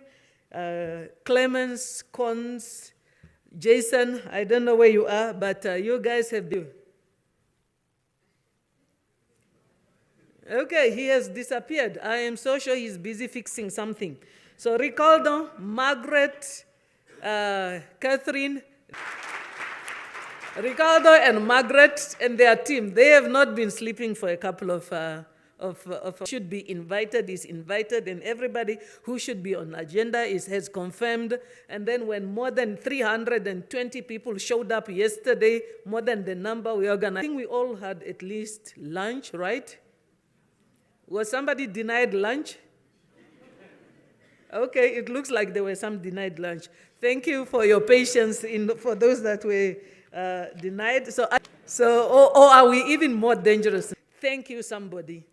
Clemens, Cons, Jason, I don't know where you are, but you guys have been. Okay, he has disappeared. I am so sure he's busy fixing something. So Ricardo, Margaret, Catherine, Ricardo and Margaret and their team, they have not been sleeping for a couple of should be invited, is invited, and everybody who should be on agenda has confirmed. And then when more than 320 people showed up yesterday, more than the number we organized, I think we all had at least lunch, right? Was somebody denied lunch? Okay, it looks like there were some denied lunch. Thank you for your patience for those that were denied. Or are we even more dangerous? Thank you, somebody,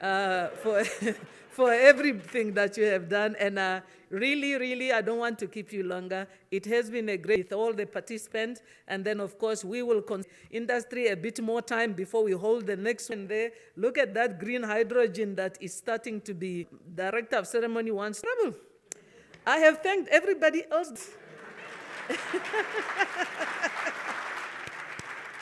for everything that you have done. And really, I don't want to keep you longer. It has been a great with all the participants. And then, of course, we will industry a bit more time before we hold the next one there. Look at that green hydrogen that is starting to be. Director of ceremony wants trouble. I have thanked everybody else.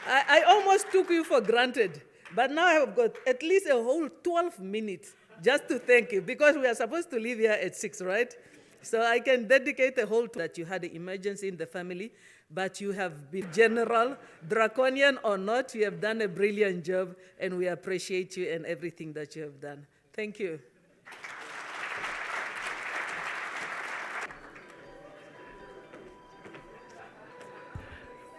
I almost took you for granted, but now I've got at least a whole 12 minutes just to thank you, because we are supposed to leave here at 6, right? So I can dedicate a whole that you had an emergency in the family, but you have been general, draconian or not, you have done a brilliant job, and we appreciate you and everything that you have done. Thank you.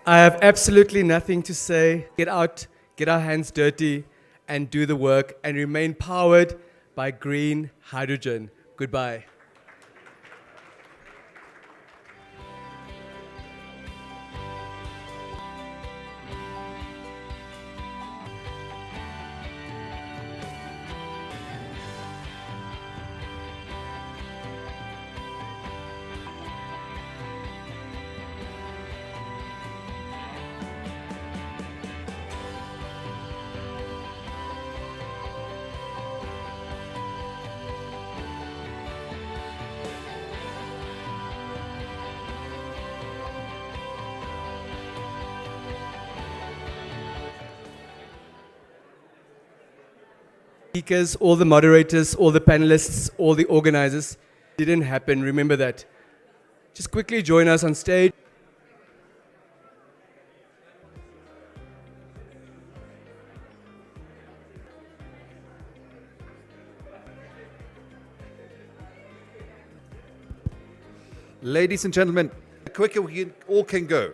I have absolutely nothing to say. Get out, get our hands dirty, and do the work, and remain powered by green hydrogen. Goodbye. Speakers, all the moderators, all the panelists, all the organizers. Didn't happen, remember that. Just quickly join us on stage. Ladies and gentlemen, the quicker we all can go.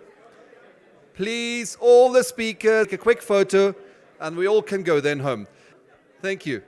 Please, all the speakers, a quick photo, and we all can go then home. Thank you.